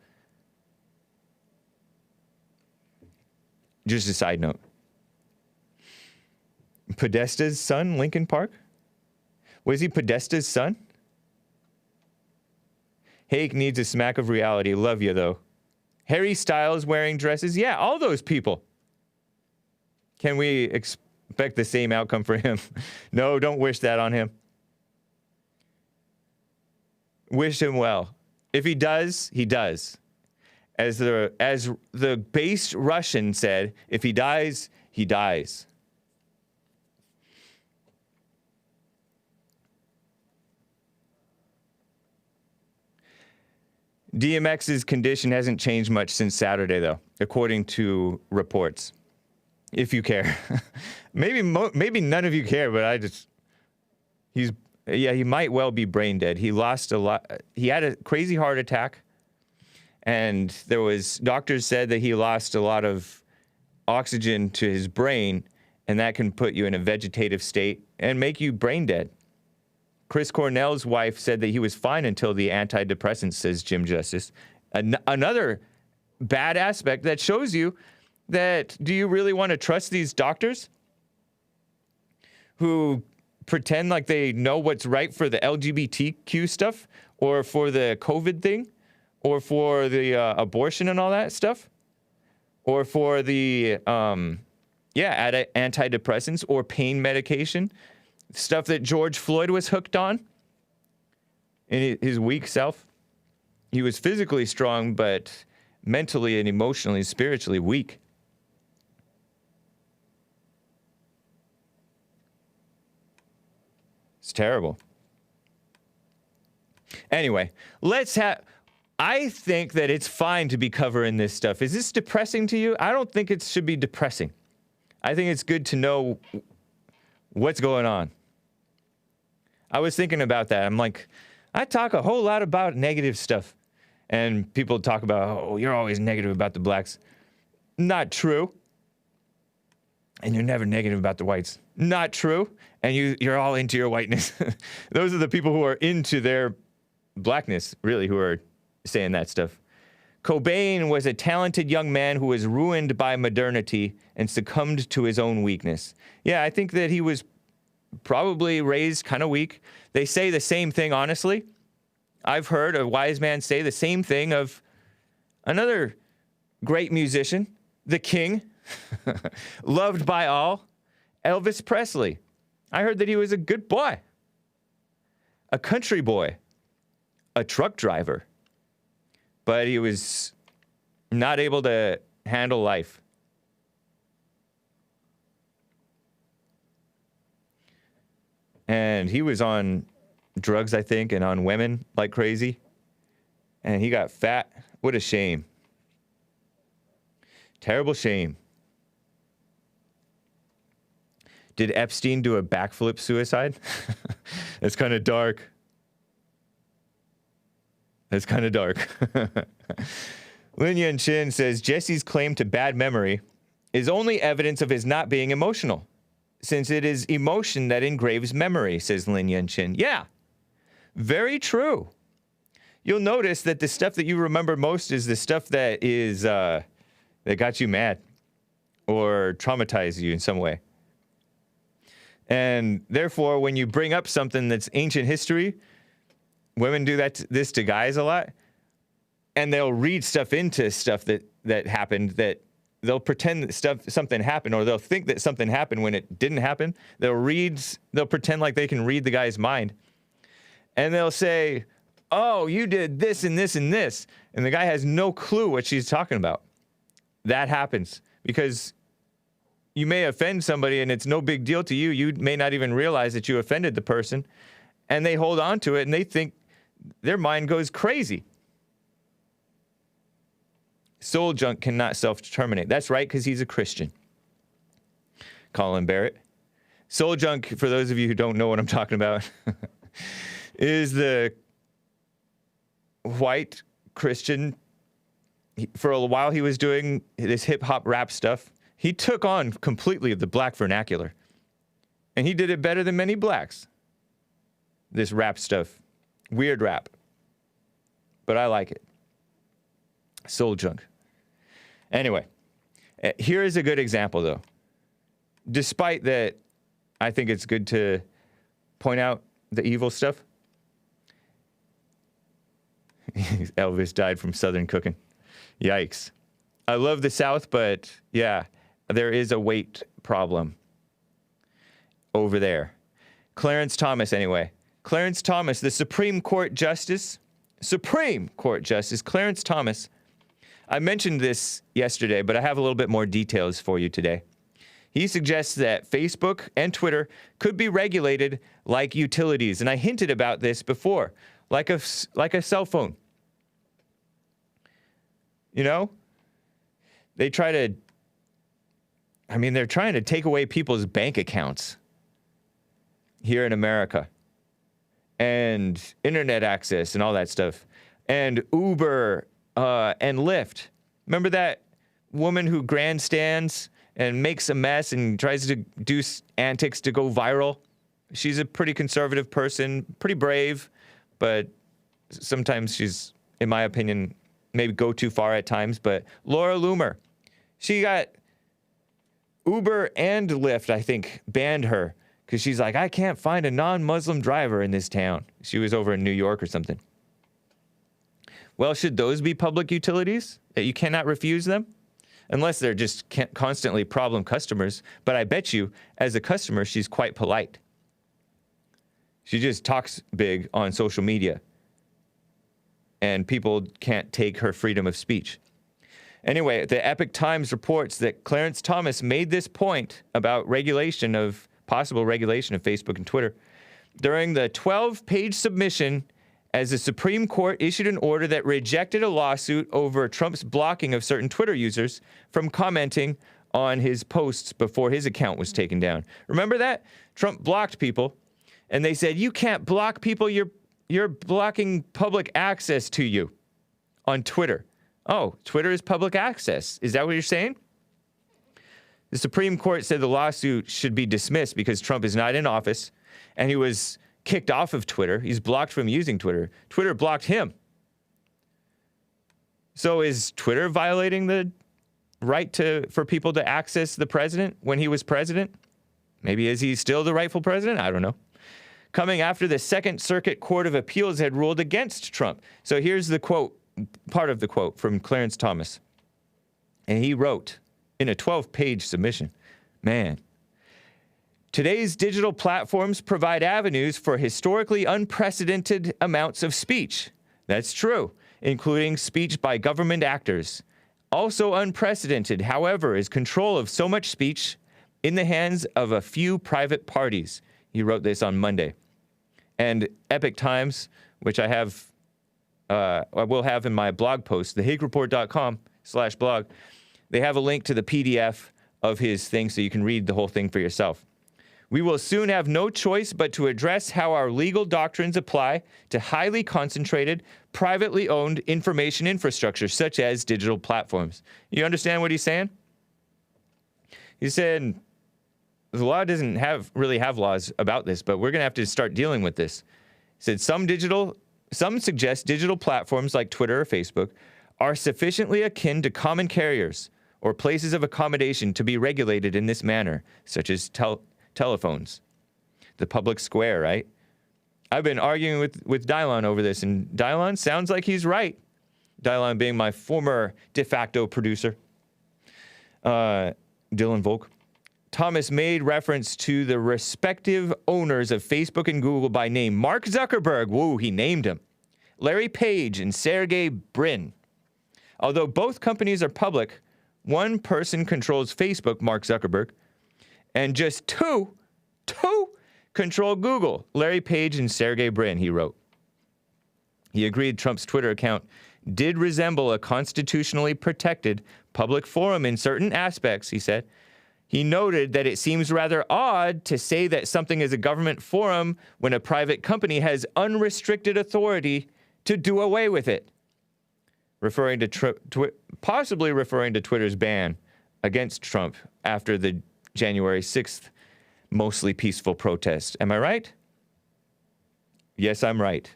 Just a side note. Podesta's son, Linkin Park? Was he Podesta's son? Hake needs a smack of reality. Love you, though. Harry Styles wearing dresses? Yeah, all those people. Can we expect the same outcome for him? No, don't wish that on him. Wish him well. If he does, he does. As the base Russian said, if he dies, he dies. DMX's condition hasn't changed much since Saturday, though, according to reports. If you care. Maybe none of you care, but he might well be brain dead. He lost a lot. He had a crazy heart attack, and doctors said that he lost a lot of oxygen to his brain, and that can put you in a vegetative state and make you brain dead. Chris Cornell's wife said that he was fine until the antidepressants, says Jim Justice. Another bad aspect that shows you that, do you really want to trust these doctors who pretend like they know what's right for the LGBTQ stuff, or for the COVID thing, or for the abortion and all that stuff, or for the antidepressants or pain medication, stuff that George Floyd was hooked on in his weak self? He was physically strong, but mentally and emotionally, spiritually weak. It's terrible. Anyway, I think that it's fine to be covering this stuff. Is this depressing to you? I don't think it should be depressing. I think it's good to know what's going on. I was thinking about that. I'm like, I talk a whole lot about negative stuff. And people talk about, oh, you're always negative about the blacks. Not true. And you're never negative about the whites. Not true. And you're all into your whiteness. Those are the people who are into their blackness, really, who are saying that stuff. Cobain was a talented young man who was ruined by modernity and succumbed to his own weakness. Yeah, I think that he was probably raised kind of weak. They say the same thing, honestly. I've heard a wise man say the same thing of another great musician, the King, loved by all, Elvis Presley. I heard that he was a good boy, a country boy, a truck driver, but he was not able to handle life. And he was on drugs, I think, and on women like crazy. And he got fat. What a shame. Terrible shame. Did Epstein do a backflip suicide? That's kind of dark. That's kind of dark. Lin Yun Chin says Jesse's claim to bad memory is only evidence of his not being emotional, since it is emotion that engraves memory, says Lin Yun Chin. Yeah, very true. You'll notice that the stuff that you remember most is the stuff that is that got you mad or traumatized you in some way. And therefore, when you bring up something that's ancient history, women do this to guys a lot, and they'll read stuff into stuff that happened, that they'll pretend that something happened, or they'll think that something happened when it didn't happen. They'll pretend like they can read the guy's mind, and they'll say, "Oh, you did this and this and this," and the guy has no clue what she's talking about. That happens because you may offend somebody and it's no big deal to you. You may not even realize that you offended the person, and they hold on to it and they think their mind goes crazy. Soul junk cannot self-determinate. That's right, because he's a Christian. Colin Barrett. Soul junk, for those of you who don't know what I'm talking about, is the white Christian. For a while he was doing this hip-hop rap stuff. He took on completely the black vernacular. And he did it better than many blacks. This rap stuff. Weird rap. But I like it. Soul junk. Anyway, here is a good example, though. Despite that, I think it's good to point out the evil stuff. Elvis died from Southern cooking. Yikes. I love the South, but yeah, there is a weight problem over there. Clarence Thomas, anyway. Clarence Thomas, the Supreme Court Justice, Clarence Thomas. I mentioned this yesterday, but I have a little bit more details for you today. He suggests that Facebook and Twitter could be regulated like utilities, and I hinted about this before, like a cell phone. You know? They're trying to take away people's bank accounts here in America, and internet access and all that stuff, and Uber and Lyft. Remember that woman who grandstands and makes a mess and tries to do antics to go viral? She's a pretty conservative person, pretty brave, but sometimes she's, in my opinion, maybe go too far at times. But Laura Loomer, she got Uber and Lyft, I think, banned her because she's like, I can't find a non-Muslim driver in this town. She was over in New York or something. Well, should those be public utilities that you cannot refuse them? Unless they're just constantly problem customers. But I bet you, as a customer, she's quite polite. She just talks big on social media. And people can't take her freedom of speech. Anyway, the Epoch Times reports that Clarence Thomas made this point about possible regulation of Facebook and Twitter during the 12-page submission as the Supreme Court issued an order that rejected a lawsuit over Trump's blocking of certain Twitter users from commenting on his posts before his account was taken down. Remember that? Trump blocked people, and they said, you can't block people, you're blocking public access to you on Twitter. Oh, Twitter is public access. Is that what you're saying? The Supreme Court said the lawsuit should be dismissed because Trump is not in office, and he was kicked off of Twitter. He's blocked from using Twitter. Twitter blocked him. So is Twitter violating the right for people to access the president when he was president? Maybe is he still the rightful president? I don't know. Coming after the Second Circuit Court of Appeals had ruled against Trump. So here's the quote, part of the quote from Clarence Thomas. And he wrote in a 12-page submission, man, today's digital platforms provide avenues for historically unprecedented amounts of speech. That's true, including speech by government actors. Also unprecedented, however, is control of so much speech in the hands of a few private parties. He wrote this on Monday. And Epic Times, which I will have in my blog post, thehakereport.com/blog, they have a link to the PDF of his thing so you can read the whole thing for yourself. We will soon have no choice but to address how our legal doctrines apply to highly concentrated, privately owned information infrastructure, such as digital platforms. You understand what he's saying? He said, the law doesn't really have laws about this, but we're going to have to start dealing with this. He said, some suggest digital platforms like Twitter or Facebook are sufficiently akin to common carriers or places of accommodation to be regulated in this manner, such as telephones. The public square, right? I've been arguing with Dylon over this, and Dylon sounds like he's right. Dylon being my former de facto producer. Dylan Volk. Thomas made reference to the respective owners of Facebook and Google by name. Mark Zuckerberg, whoa, he named him. Larry Page and Sergey Brin. Although both companies are public, one person controls Facebook, Mark Zuckerberg, and just two control Google, Larry Page and Sergey Brin, he wrote. He agreed Trump's Twitter account did resemble a constitutionally protected public forum in certain aspects, he said. He noted that it seems rather odd to say that something is a government forum when a private company has unrestricted authority to do away with it, possibly referring to Twitter's ban against Trump after the January 6th mostly peaceful protest. Am I right? Yes, I'm right.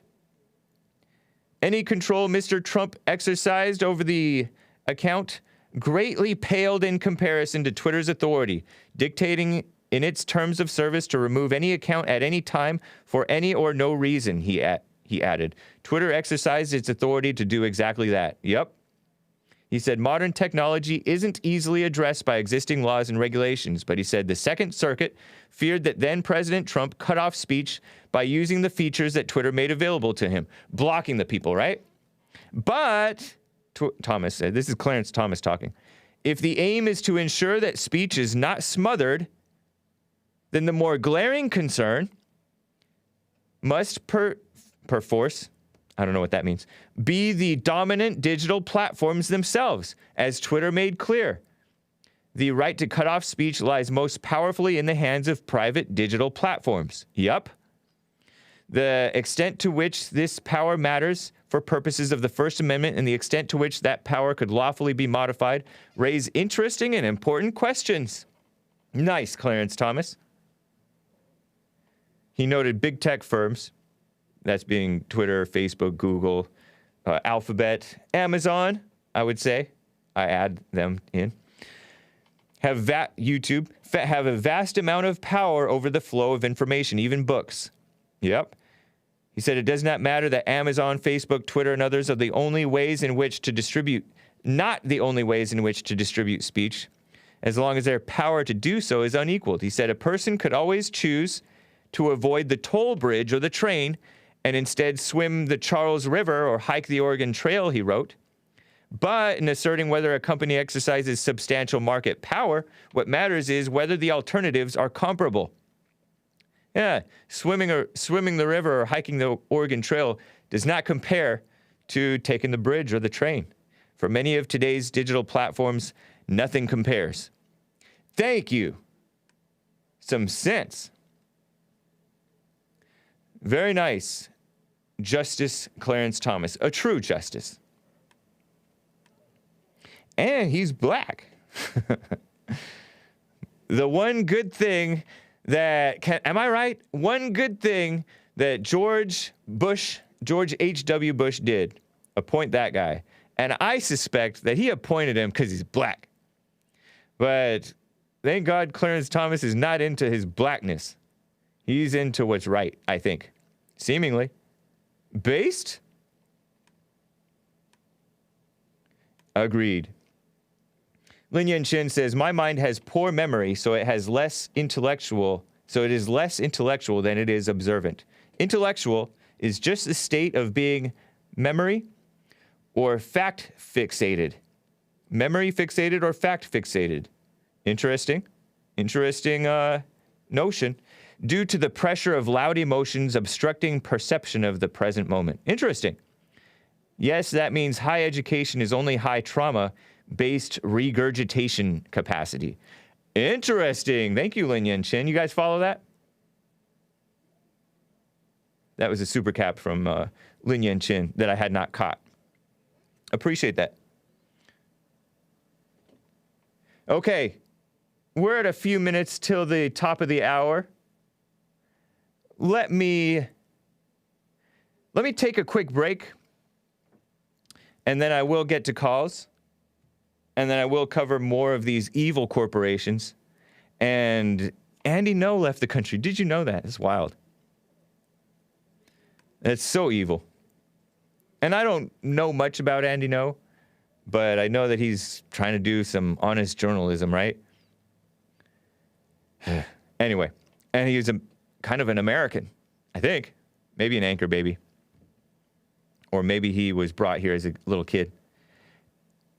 Any control Mr. Trump exercised over the account greatly paled in comparison to Twitter's authority, dictating in its terms of service to remove any account at any time for any or no reason, he added. Twitter exercised its authority to do exactly that. Yep. He said modern technology isn't easily addressed by existing laws and regulations, but he said the Second Circuit feared that then President Trump cut off speech by using the features that Twitter made available to him, blocking the people, right? But Thomas said, this is Clarence Thomas talking, if the aim is to ensure that speech is not smothered, then the more glaring concern must perforce, I don't know what that means, be the dominant digital platforms themselves, as Twitter made clear. The right to cut off speech lies most powerfully in the hands of private digital platforms. Yup. The extent to which this power matters for purposes of the First Amendment and the extent to which that power could lawfully be modified raise interesting and important questions. Nice, Clarence Thomas. He noted big tech firms, that's being Twitter, Facebook, Google, Alphabet, Amazon, I would say. I add them in. YouTube, have a vast amount of power over the flow of information, even books. Yep. He said it does not matter that Amazon, Facebook, Twitter, and others are the only ways in which to distribute, not the only ways in which to distribute speech, as long as their power to do so is unequaled. He said a person could always choose to avoid the toll bridge or the train and instead swim the Charles River or hike the Oregon Trail, he wrote. But in asserting whether a company exercises substantial market power, what matters is whether the alternatives are comparable. Yeah, swimming the river or hiking the Oregon Trail does not compare to taking the bridge or the train. For many of today's digital platforms, nothing compares. Thank you. Some sense. Very nice. Justice Clarence Thomas, a true justice. And he's black. The one good thing am I right? One good thing that George H.W. Bush did, appoint that guy. And I suspect that he appointed him because he's black. But thank God Clarence Thomas is not into his blackness. He's into what's right, I think. Seemingly. Based? Agreed. Lin Yan Chin says, my mind has poor memory, so it is less intellectual than it is observant. Intellectual is just the state of being memory or fact fixated. Memory fixated or fact fixated. Interesting notion. Due to the pressure of loud emotions obstructing perception of the present moment. Interesting. Yes, that means high education is only high trauma-based regurgitation capacity. Interesting. Thank you, Lin Yan Chin. You guys follow that? That was a super cap from Lin Yan Chin that I had not caught. Appreciate that. Okay. We're at a few minutes till the top of the hour. Let me take a quick break, and then I will get to calls, and then I will cover more of these evil corporations. And Andy No left the country. Did you know that? It's wild. It's so evil. And I don't know much about Andy No, but I know that he's trying to do some honest journalism, right? Anyway, and he's a kind of an American, I think. Maybe an anchor baby. Or maybe he was brought here as a little kid.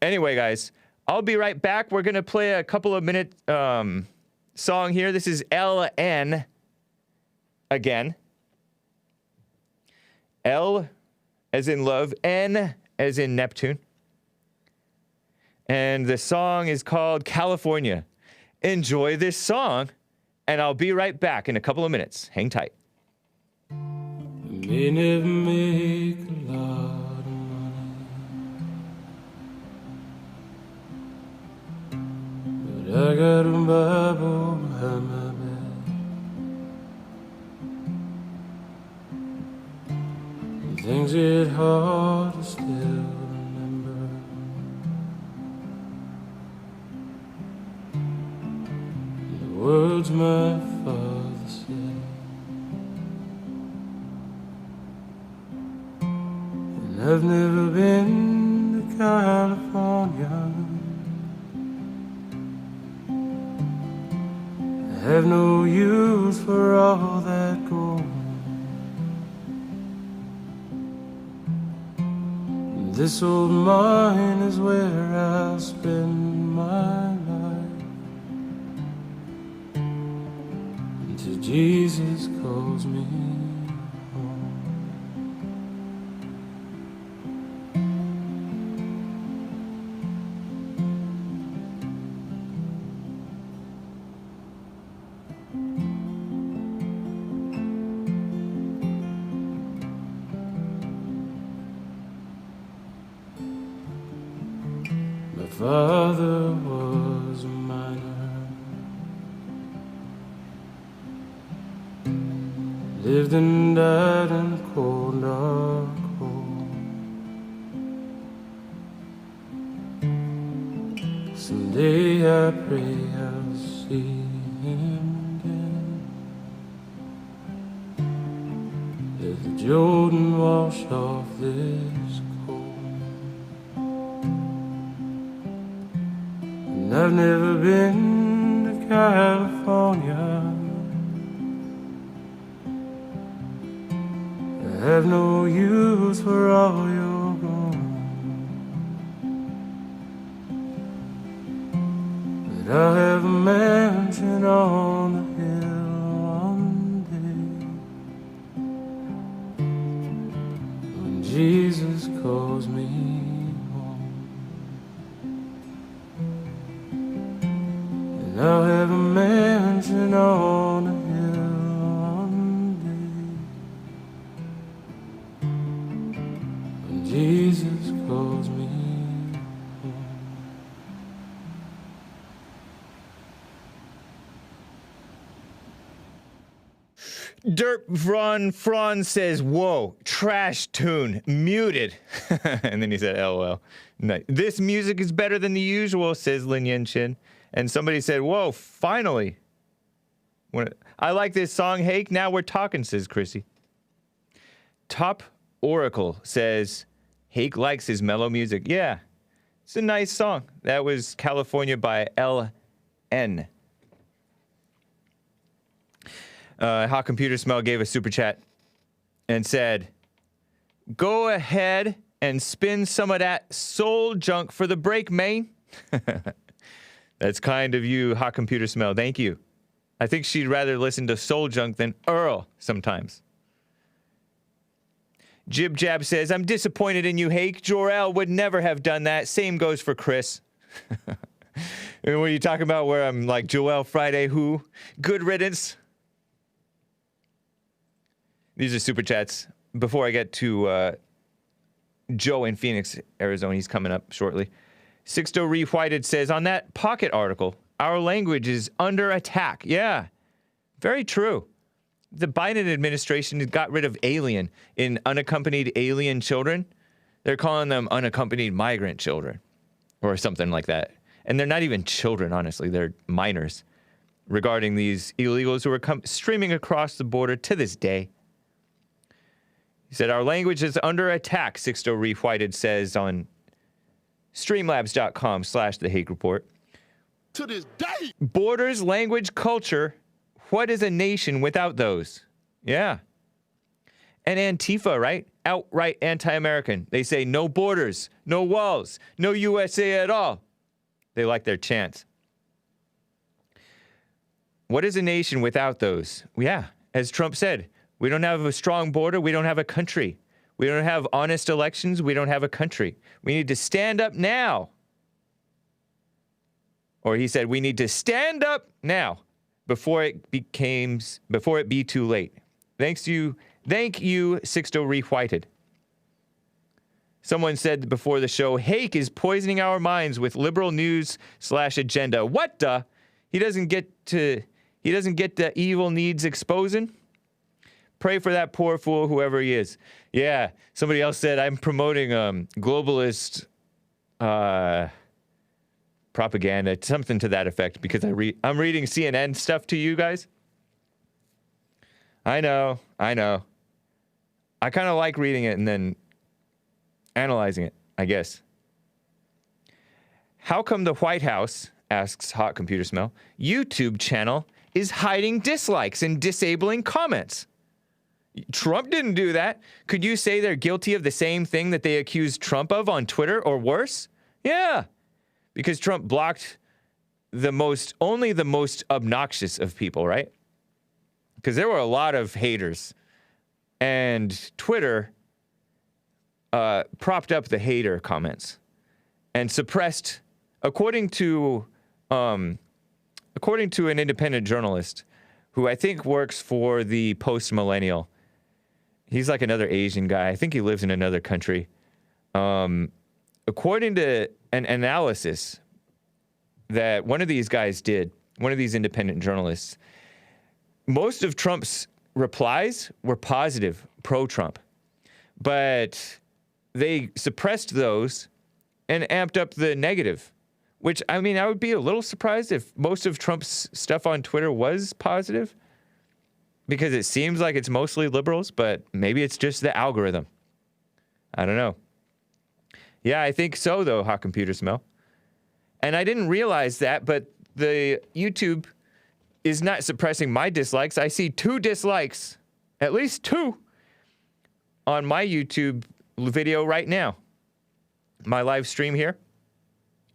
Anyway, guys, I'll be right back. We're going to play a couple of minute song here. This is LN again. L as in love, N as in Neptune. And the song is called California. Enjoy this song, and I'll be right back in a couple of minutes. Hang tight. I may never make a lot of money, but I got a Bible behind my bed, and things get hard to still remember. The words my father said, and I've never been to California. I have no use for all that gold. This old mine is where I'll spend my life until Jesus calls me home. My father was a miner, lived and died in a cold, dark hole. Someday I pray I'll see him again. Let the Jordan wash off this cold. And I've never been to California. I have no use for all your gold, but I'll have a mansion on the hill one day when Jesus calls me home. And I'll have a mansion on the hill one day when Derp Fron says, whoa, trash tune, muted. And then he said, LOL. Nice. This music is better than the usual, says Lin Yen Chin. And somebody said, whoa, finally. I like this song, Hake. Now we're talking, says Chrissy. Top Oracle says, Hake likes his mellow music. Yeah, it's a nice song. That was California by LN. Hot Computer Smell gave a super chat and said, go ahead and spin some of that soul junk for the break, man. That's kind of you, Hot Computer Smell. Thank you. I think she'd rather listen to soul junk than Earl sometimes. Jib Jab says, I'm disappointed in you, Hake. Jor-El would never have done that. Same goes for Chris. And what are you talking about where I'm like, Joel Friday who? Good riddance. These are super chats. Before I get to Joe in Phoenix, Arizona, he's coming up shortly. Sixto Re-Whited says, on that Pocket article, our language is under attack. Yeah, very true. The Biden administration got rid of alien in unaccompanied alien children. They're calling them unaccompanied migrant children or something like that. And they're not even children, honestly. They're minors regarding these illegals who are streaming across the border to this day. He said, our language is under attack, Sixto Re-Whited says on streamlabs.com/The Hake Report. To this day. Borders, language, culture. What is a nation without those? Yeah. And Antifa, right? Outright anti-American. They say no borders, no walls, no USA at all. They like their chants. What is a nation without those? Yeah, as Trump said, we don't have a strong border, we don't have a country. We don't have honest elections, we don't have a country. We need to stand up now. Or he said, we need to stand up now before it be too late. Thank you, Sixto Re-Whited. Someone said before the show, Hake is poisoning our minds with liberal news/agenda. What the? He doesn't get the evil needs exposing? Pray for that poor fool, whoever he is. Yeah, somebody else said I'm promoting globalist propaganda, something to that effect, because I'm reading CNN stuff to you guys. I know. I kind of like reading it and then analyzing it, I guess. How come the White House, asks Hot Computer Smell, YouTube channel is hiding dislikes and disabling comments? Trump didn't do that. Could you say they're guilty of the same thing that they accused Trump of on Twitter or worse? Yeah. Because Trump blocked only the most obnoxious of people, right? Because there were a lot of haters. And Twitter propped up the hater comments and suppressed, according to an independent journalist who I think works for the Post-Millennial. He's like another Asian guy. I think he lives in another country. According to an analysis that one of these guys did, one of these independent journalists, most of Trump's replies were positive, pro-Trump. But they suppressed those and amped up the negative, which, I mean, I would be a little surprised if most of Trump's stuff on Twitter was positive, because it seems like it's mostly liberals, but maybe it's just the algorithm. I don't know. Yeah, I think so, though, Hot Computer Smell. And I didn't realize that, but the YouTube is not suppressing my dislikes. I see 2 dislikes, at least 2, on my YouTube video right now. My live stream here.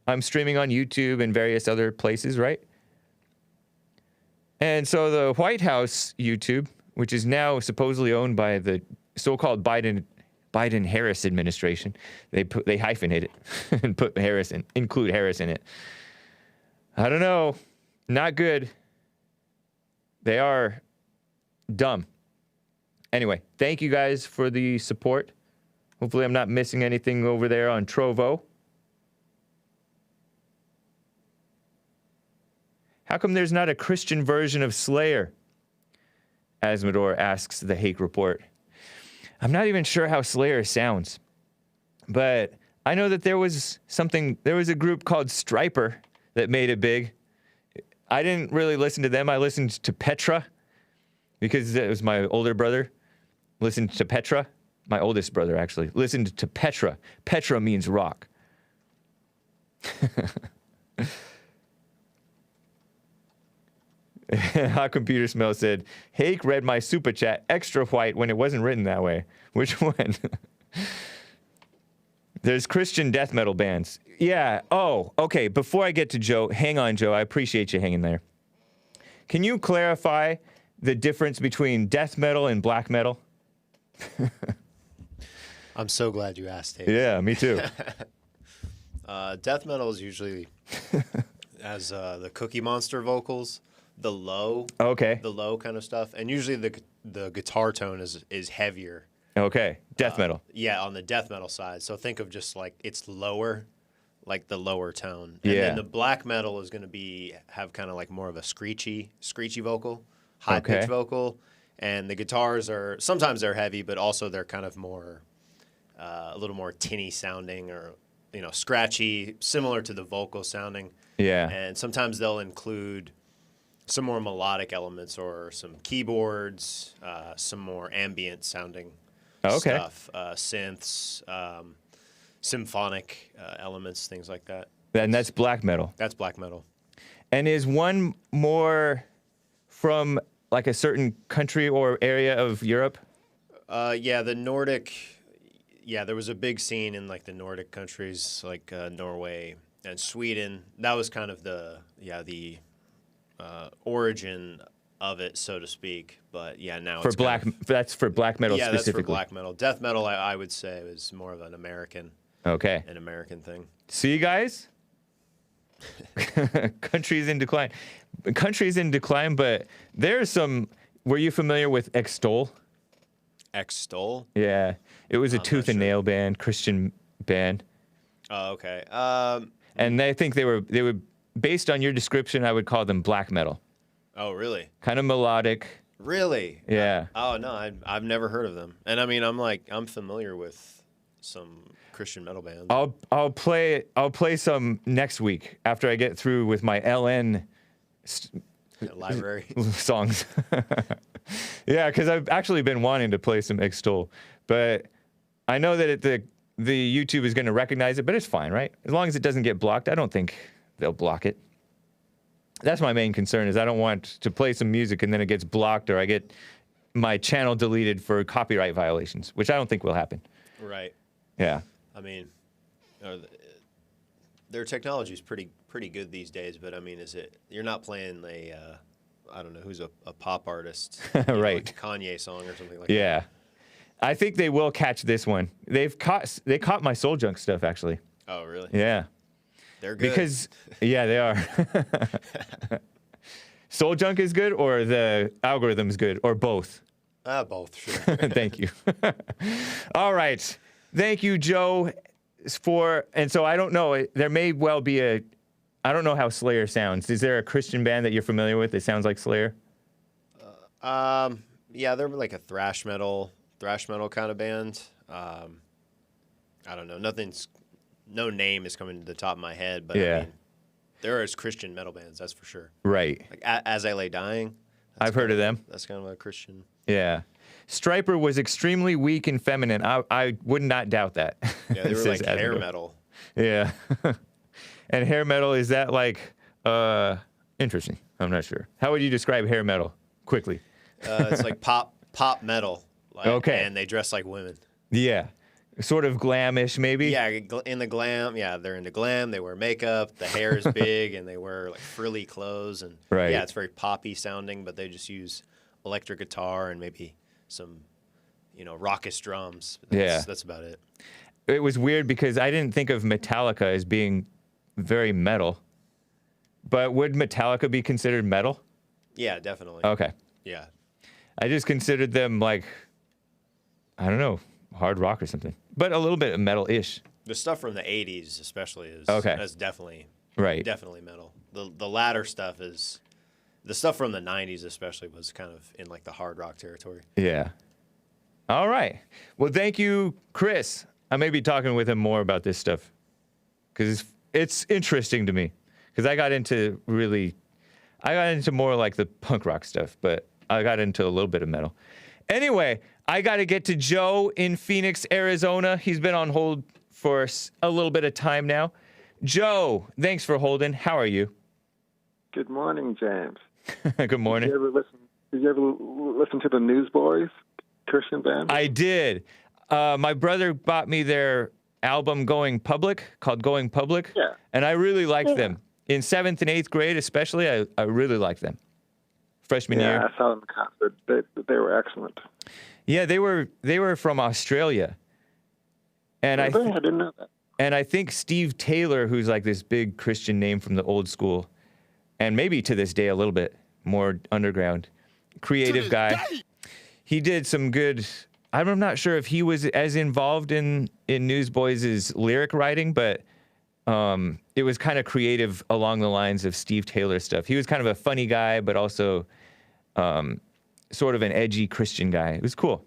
I'm streaming on YouTube and various other places, right? And so the White House YouTube, which is now supposedly owned by the so-called Biden-Harris administration, they hyphenate it and put include Harris in it. I don't know. Not good. They are dumb. Anyway, thank you guys for the support. Hopefully I'm not missing anything over there on Trovo. How come there's not a Christian version of Slayer? Asmodor asks the Hake Report. I'm not even sure how Slayer sounds, but I know that there was a group called Striper that made it big. I didn't really listen to them. I listened to Petra because it was my older brother. Listened to Petra. My oldest brother, actually. Listened to Petra. Petra means rock. Hot Computer Smell said, Hake read my super chat extra white when it wasn't written that way. Which one? There's Christian death metal bands. Yeah. Oh, okay. Before I get to Joe, hang on, Joe. I appreciate you hanging there. Can you clarify the difference between death metal and black metal? I'm so glad you asked, Hake. Yeah, me too. Death metal is usually as the Cookie Monster vocals, the low kind of stuff, and usually the guitar tone is heavier. Okay, death metal. Yeah, on the death metal side. So think of just like it's lower, like the lower tone. And Yeah. then the black metal is going to have kind of like more of a screechy vocal, high pitched vocal, and the guitars are sometimes they're heavy, but also they're kind of more a little more tinny sounding or scratchy, similar to the vocal sounding. Yeah. And sometimes they'll include some more melodic elements or some keyboards, some more ambient sounding stuff, synths, symphonic elements, things like that. And that's black metal. That's black metal. And is one more from like a certain country or area of Europe? Yeah, the Nordic. Yeah, there was a big scene in like the Nordic countries, like Norway and Sweden. That was kind of the origin of it, so to speak. But yeah, now For it's black, that's for black metal yeah, specifically. that's for black metal. Death metal, I would say, is more of an American thing. See, guys? Countries in decline. Countries in decline, but there's some. Were you familiar with Extol? Extol? Yeah, it was a I'm tooth not and sure. nail band, Christian band, Oh, okay. and I think they were based on your description. I would call them black metal, Oh, really? kind of melodic. Really? Yeah. Oh no, I've never heard of them. And I mean, I'm familiar with some Christian metal bands. I'll play some next week after I get through with my LN Library. songs. Yeah, because I've actually been wanting to play some Extol, but I know that the YouTube is going to recognize it, but it's fine, right? As long as it doesn't get blocked, I don't think they'll block it. That's my main concern, is I don't want to play some music and then it gets blocked or I get my channel deleted for copyright violations, which I don't think will happen. Right. Yeah. I mean, their technology is pretty good these days. But I mean, you're not playing I don't know who's a pop artist, Right. like a Kanye song or something like Yeah. I think they will catch this one. They caught my Soul Junk stuff, actually. that. Oh, really? Yeah. They're good. Because, yeah, they are. Soul Junk is good, or the algorithm is good, or both? Both, sure. Thank you. All right. Thank you, Joe, and so I don't know, there may well be I don't know how Slayer sounds. Is there a Christian band that you're familiar with that sounds like Slayer? Yeah, they're like a thrash metal kind of band. I don't know. No name is coming to the top of my head, but Yeah. I mean, there is Christian metal bands, that's for sure. Right. Like As I Lay Dying. I've heard of them. That's kind of a Christian. Yeah. Striper was extremely weak and feminine. I would not doubt that. Yeah, they were Says like hair Asmodor. metal. Yeah. And hair metal, is that like, interesting? I'm not sure. How would you describe hair metal quickly? It's like pop metal. Like, Okay. And they dress like women. Yeah. Sort of glamish, maybe? Yeah, in the glam. Yeah, they're into glam. They wear makeup. The hair is big, and they wear like frilly clothes. And Right. yeah, it's very poppy sounding, but they just use electric guitar and maybe some, raucous drums. That's about it. It was weird because I didn't think of Metallica as being very metal. But would Metallica be considered metal? Yeah, definitely. Okay. Yeah. I just considered them like, I don't know, hard rock or something. But a little bit of metal-ish. The stuff from the 80s especially is Okay. that's definitely Right. definitely metal. The latter stuff is the stuff from the 90s especially was kind of in like the hard rock territory. Yeah. All right. Well, thank you, Chris. I may be talking with him more about this stuff because it's interesting to me because I got into more like the punk rock stuff, but I got into a little bit of metal. Anyway, I got to get to Joe in Phoenix, Arizona. He's been on hold for a little bit of time now. Joe, thanks for holding. How are you? Good morning, James. Good morning. Did you ever listen to the Newsboys, Christian band? I did. My brother bought me their album called Going Public. Yeah. And I really liked them. In 7th and 8th grade especially, I really liked them. Freshman year. Yeah, I saw them in concert. They were excellent. Yeah, they were from Australia. And I didn't know that. And I think Steve Taylor, who's like this big Christian name from the old school, and maybe to this day a little bit more underground, creative guy. He did some good. I'm not sure if he was as involved in Newsboys' lyric writing, but it was kind of creative along the lines of Steve Taylor stuff. He was kind of a funny guy, but also sort of an edgy Christian guy. It was cool.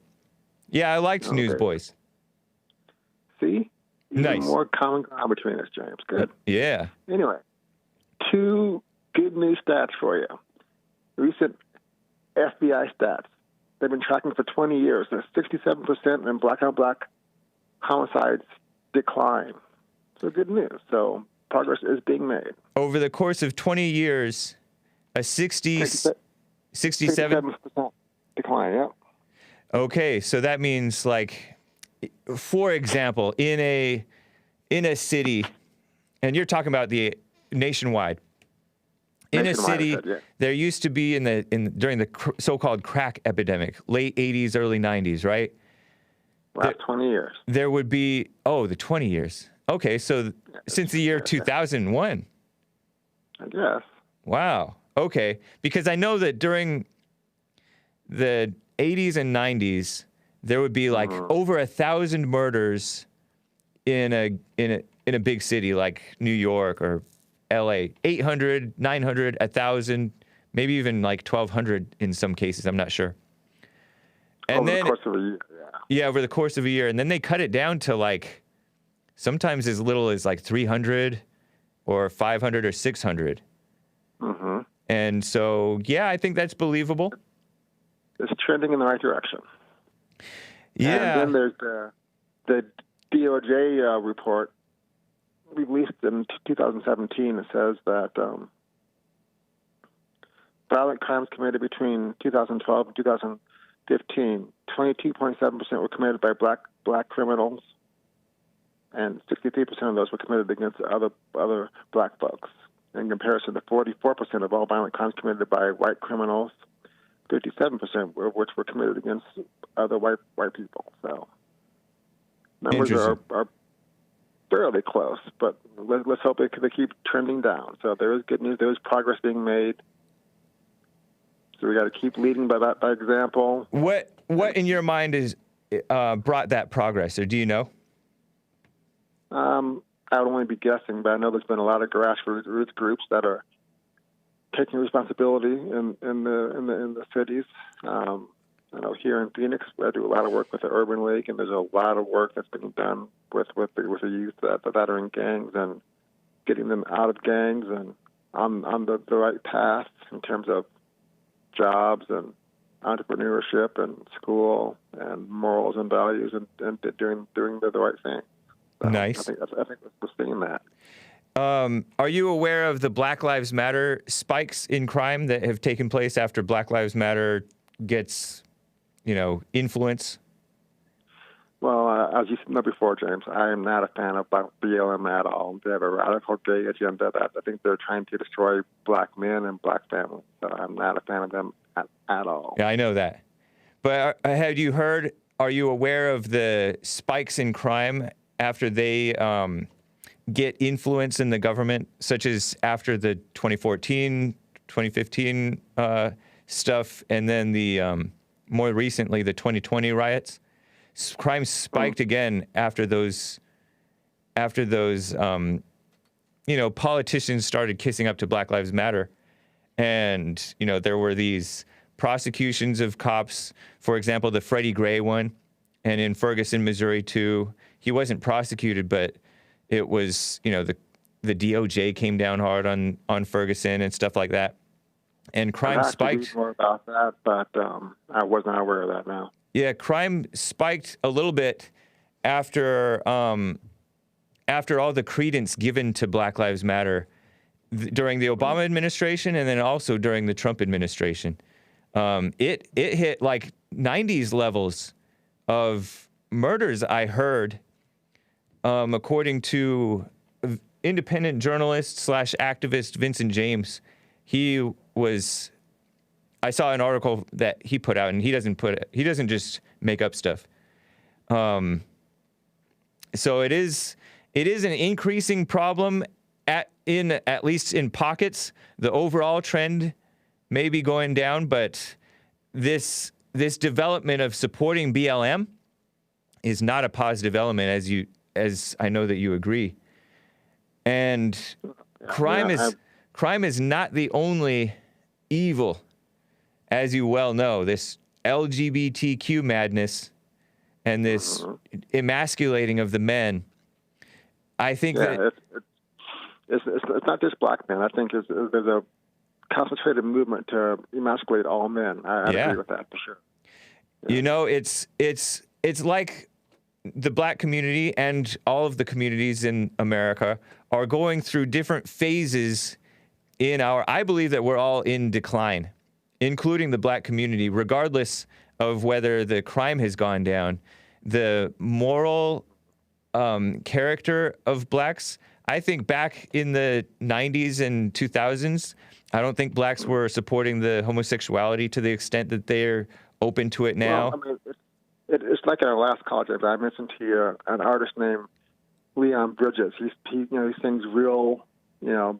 Yeah, I liked Newsboys. See? Nice. More common ground between us, James. Good. Yeah. Anyway, 2 good news stats for you. Recent FBI stats. They've been tracking for 20 years. There's 67% in black-on-black homicides decline. So good news. So progress is being made. Over the course of 20 years, a 67% decline, yeah. Okay, so that means like, for example, in a city, and you're talking about the nationwide. In a city, there used to be during the so-called crack epidemic, late 80s, early 90s, right? Last 20 years. There would be, the 20 years. Okay, so since the year 2001. I guess. Wow. Okay, because I know that during the 80s and 90s, there would be like over 1,000 murders in a big city like New York or LA. 800, 900, 1,000, maybe even like 1,200 in some cases. I'm not sure. And over the course of a year, yeah, over the course of a year. And then they cut it down to like sometimes as little as like 300 or 500 or 600. Mm-hmm. And so, yeah, I think that's believable. It's trending in the right direction. Yeah. And then there's the DOJ report released in 2017. It says that violent crimes committed between 2012 and 2015, 22.7% were committed by black criminals, and 63% of those were committed against other black folks. In comparison to 44% of all violent crimes committed by white criminals, 57% of which were committed against other white people. So numbers are fairly close, but let's hope they keep trending down. So there is good news. There is progress being made. So we got to keep leading by example. What in your mind is brought that progress, or do you know? I would only be guessing, but I know there's been a lot of grassroots groups that are taking responsibility in the cities. I know here in Phoenix, I do a lot of work with the Urban League, and there's a lot of work that's being done with the youth that are in gangs and getting them out of gangs and on the right path in terms of jobs and entrepreneurship and school and morals and values and doing the right thing. So nice. I think we're seeing that. Are you aware of the Black Lives Matter spikes in crime that have taken place after Black Lives Matter gets, influence? Well, as you know before, James, I am not a fan of BLM at all. They have a radical gay agenda that I think they're trying to destroy black men and black families. So I'm not a fan of them at all. Yeah, I know that. But are you aware of the spikes in crime after they get influence in the government, such as after the 2014, 2015 stuff, and then the more recently the 2020 riots? Crime spiked again after those politicians started kissing up to Black Lives Matter, And, you know, there were these prosecutions of cops, for example, the Freddie Gray one, and in Ferguson, Missouri, too. He wasn't prosecuted, but it was, you know, the DOJ came down hard on Ferguson and stuff like that. And crime spiked. Read more about that, but I was not aware of that now. Yeah, crime spiked a little bit after all the credence given to Black Lives Matter during the Obama administration and then also during the Trump administration. It hit like 90s levels of murders, I heard, according to independent journalist / activist Vincent James. I saw an article that he put out, and he doesn't just make up stuff. So it is an increasing problem at least in pockets. The overall trend may be going down, but this development of supporting BLM is not a positive element, as I know that you agree. And crime is not the only evil, as you well know. This LGBTQ madness and this emasculating of the men. I think that it's not just black men. I think there's a concentrated movement to emasculate all men. I agree with that for sure. Yeah. You know, it's like the black community and all of the communities in America are going through different phases I believe that we're all in decline, including the black community, regardless of whether the crime has gone down. The moral character of blacks, I think back in the 90s and 2000s, I don't think blacks were supporting the homosexuality to the extent that they're open to it now. Well, I mean, it's like in our last call, James. I mentioned to you an artist named Leon Bridges. He sings real,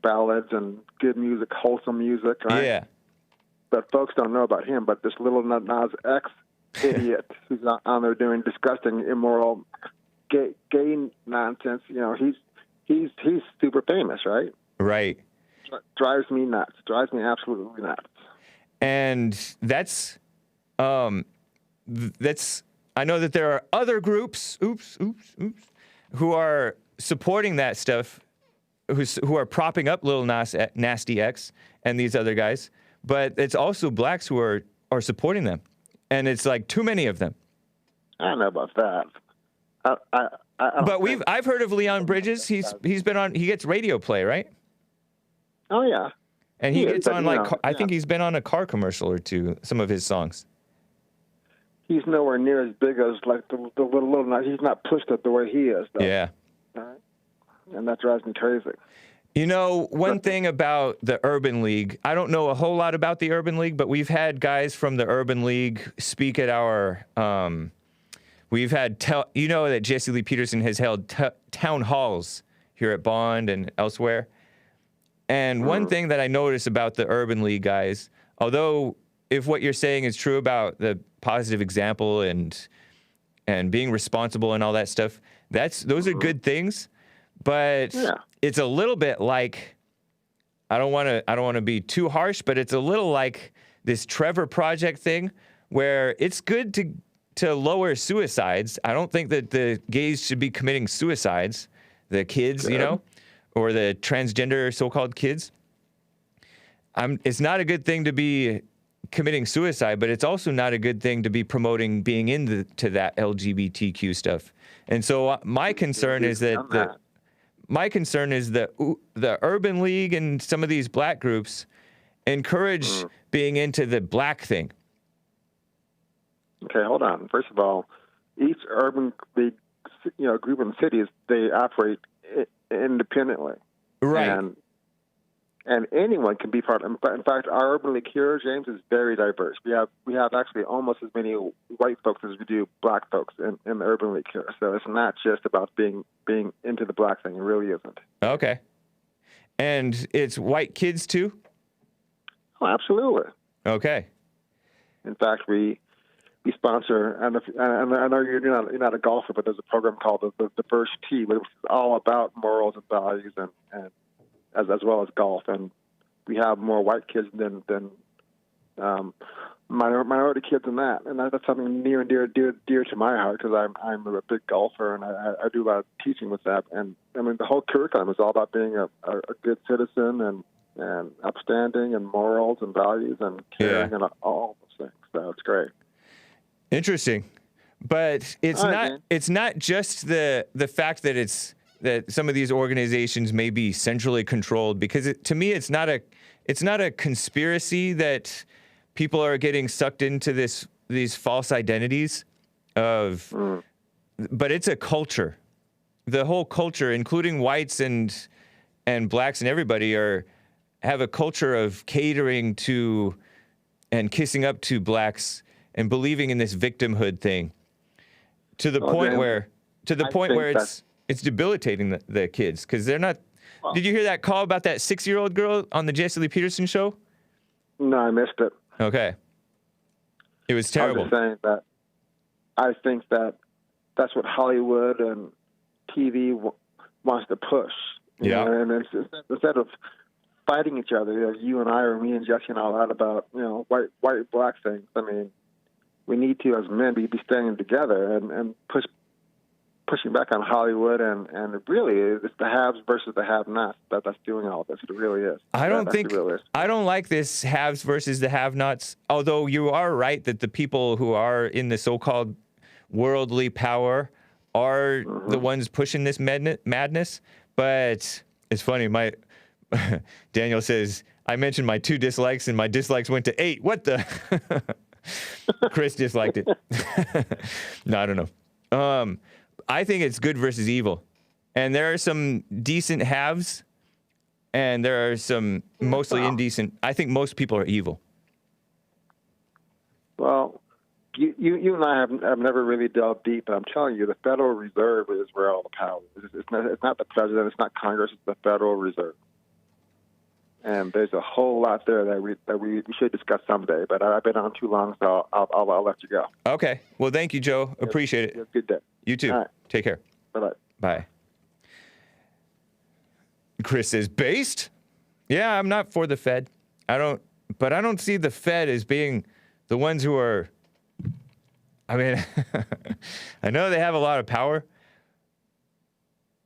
ballads and good music, wholesome music, right? Yeah. But folks don't know about him. But this little Nas X idiot who's on there doing disgusting, immoral, gay nonsense. He's super famous, right? Right. Drives me nuts. Drives me absolutely nuts. And that's I know that there are other groups, who are supporting that stuff, who are propping up Lil Nasty X and these other guys, but it's also blacks who are supporting them, and it's like too many of them. I don't know about that. But I've heard of Leon Bridges. He gets radio play, right? Oh yeah. And he gets on I think he's been on a car commercial or two. Some of his songs. He's nowhere near as big as like the little. He's not pushed up the way he is, though. Yeah. All right? And that drives me crazy. One thing about the Urban League, I don't know a whole lot about the Urban League, but we've had guys from the Urban League speak at our. We've had that Jesse Lee Peterson has held town halls here at Bond and elsewhere. And one thing that I notice about the Urban League guys, although if what you're saying is true about the positive example and being responsible and all that stuff, those are good things. But it's a little bit like, I don't want to be too harsh, but it's a little like this Trevor Project thing where it's good to lower suicides. I don't think that the gays should be committing suicides, the kids, or the transgender so-called kids. It's not a good thing to be committing suicide, but it's also not a good thing to be promoting being into that LGBTQ stuff. And so my concern is that the Urban League and some of these black groups encourage being into the black thing. Okay, hold on. First of all, each urban league, group in cities, they operate independently, right? And anyone can be part of it. In fact, our urban league here, James, is very diverse. We have actually almost as many white folks as we do black folks in the urban league here. So it's not just about being into the black thing. It really isn't. Okay. And it's white kids too? Oh, absolutely. Okay. In fact, we sponsor, and I know you're not a golfer, but there's a program called the First Tee, which is all about morals and values and as well as golf. And we have more white kids than minority kids in that, and that's something near and dear to my heart because I'm a big golfer and I do a lot of teaching with that. And I mean, the whole curriculum is all about being a good citizen and upstanding and morals and values and caring and all those things. So it's great. Interesting, but it's not just the fact that that some of these organizations may be centrally controlled, because to me it's not a conspiracy that people are getting sucked into these false identities of, but it's a culture. The whole culture, including whites and blacks and everybody, have a culture of catering to and kissing up to blacks and believing in this victimhood thing to the point where it's debilitating the kids, because they're not. Did you hear that call about that 6-year-old girl on the Jesse Lee Peterson show? No, I missed it. Okay. It was terrible. I was just saying that I think that that's what Hollywood and TV wants to push. You know? And it's, instead of fighting each other, you and I or me and Jesse and all that about, white black things. I mean, we need to, as men, be standing together and pushing back on Hollywood, and really it's the haves versus the have-nots that's doing all this. It really is. I don't like this haves versus the have-nots, although you are right that the people who are in the so-called worldly power are the ones pushing this madness. But it's funny, Daniel says, I mentioned my 2 dislikes and my dislikes went to 8. What the? Chris disliked it. No, I don't know. I think it's good versus evil. And there are some decent haves, and there are some mostly indecent. I think most people are evil. Well, you and I have never really delved deep, but I'm telling you, the Federal Reserve is where all the power is. It's not the president, it's not Congress, it's the Federal Reserve. And there's a whole lot there that we should discuss someday. But I've been on too long, so I'll let you go. Okay. Well, thank you, Joe. Appreciate it. Have a good day. You too. All right. Take care. Bye-bye. Bye. Chris says, based? Yeah, I'm not for the Fed. I don't see the Fed as being the ones who are. I mean, I know they have a lot of power,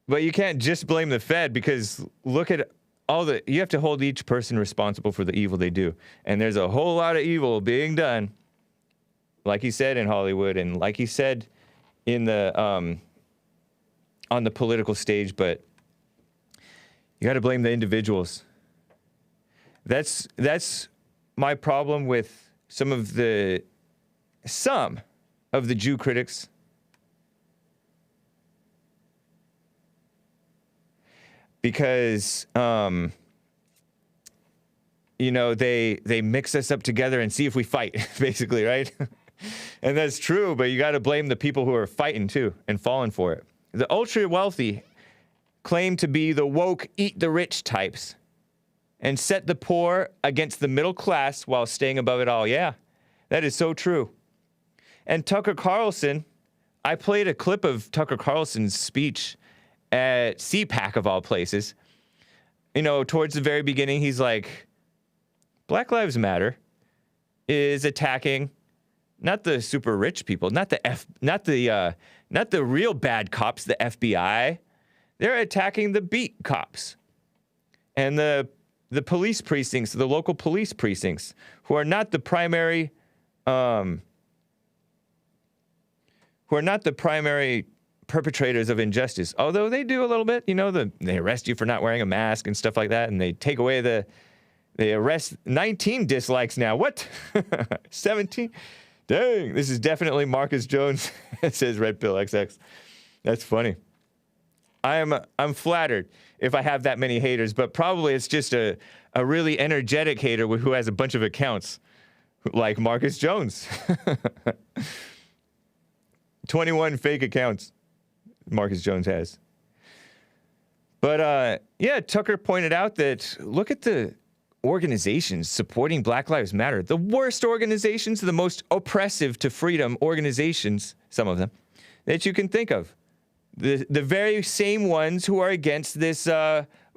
but you can't just blame the Fed, because look at you have to hold each person responsible for the evil they do. And there's a whole lot of evil being done, like he said, in Hollywood, and like he said in the on the political stage, but you got to blame the individuals. That's my problem with some of the Jew critics. Because, they mix us up together and see if we fight, basically, right? And that's true, but you got to blame the people who are fighting, too, and falling for it. The ultra-wealthy claim to be the woke, eat-the-rich types and set the poor against the middle class while staying above it all. Yeah, that is so true. And Tucker Carlson, I played a clip of Tucker Carlson's speech at CPAC of all places. Towards the very beginning, he's like, Black Lives Matter is attacking not the super rich people, not the real bad cops, the FBI. They're attacking the beat cops and the police precincts, the local police precincts, who are not the primary perpetrators of injustice, although they do a little bit. They arrest you for not wearing a mask and stuff like that, and they take away they arrest 19 dislikes now. What? 17? Dang, this is definitely Marcus Jones. It says Red Pill XX. That's funny. I'm flattered if I have that many haters, but probably it's just a really energetic hater who has a bunch of accounts, like Marcus Jones. 21 fake accounts Marcus Jones has. But Tucker pointed out that look at the organizations supporting Black Lives Matter. The worst organizations, the most oppressive to freedom organizations, some of them, that you can think of. The very same ones who are against this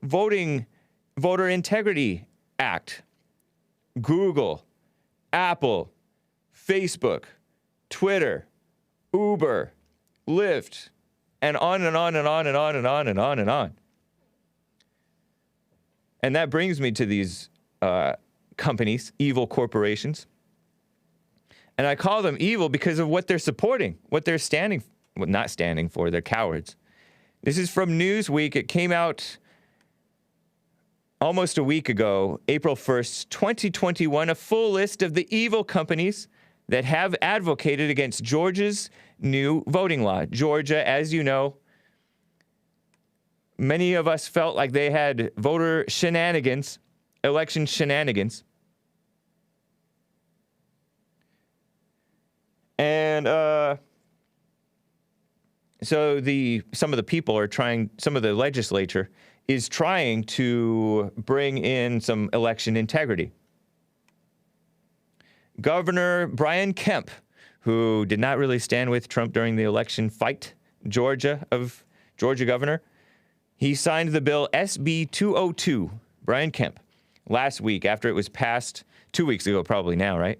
voter integrity Act, Google, Apple, Facebook, Twitter, Uber, Lyft, and on and on and on and on and on and on and on. And that brings me to these companies, evil corporations. And I call them evil because of what they're supporting, what they're not standing for. They're cowards. This is from Newsweek. It came out almost a week ago, April 1st, 2021, a full list of the evil companies that have advocated against Georgia's new voting law. Georgia, as you know, many of us felt like they had voter shenanigans, election shenanigans. And so some of the legislature is trying to bring in some election integrity. Governor Brian Kemp, who did not really stand with Trump during the election fight, Georgia governor, he signed the bill SB 202, Brian Kemp, last week after it was passed, 2 weeks ago probably now, right?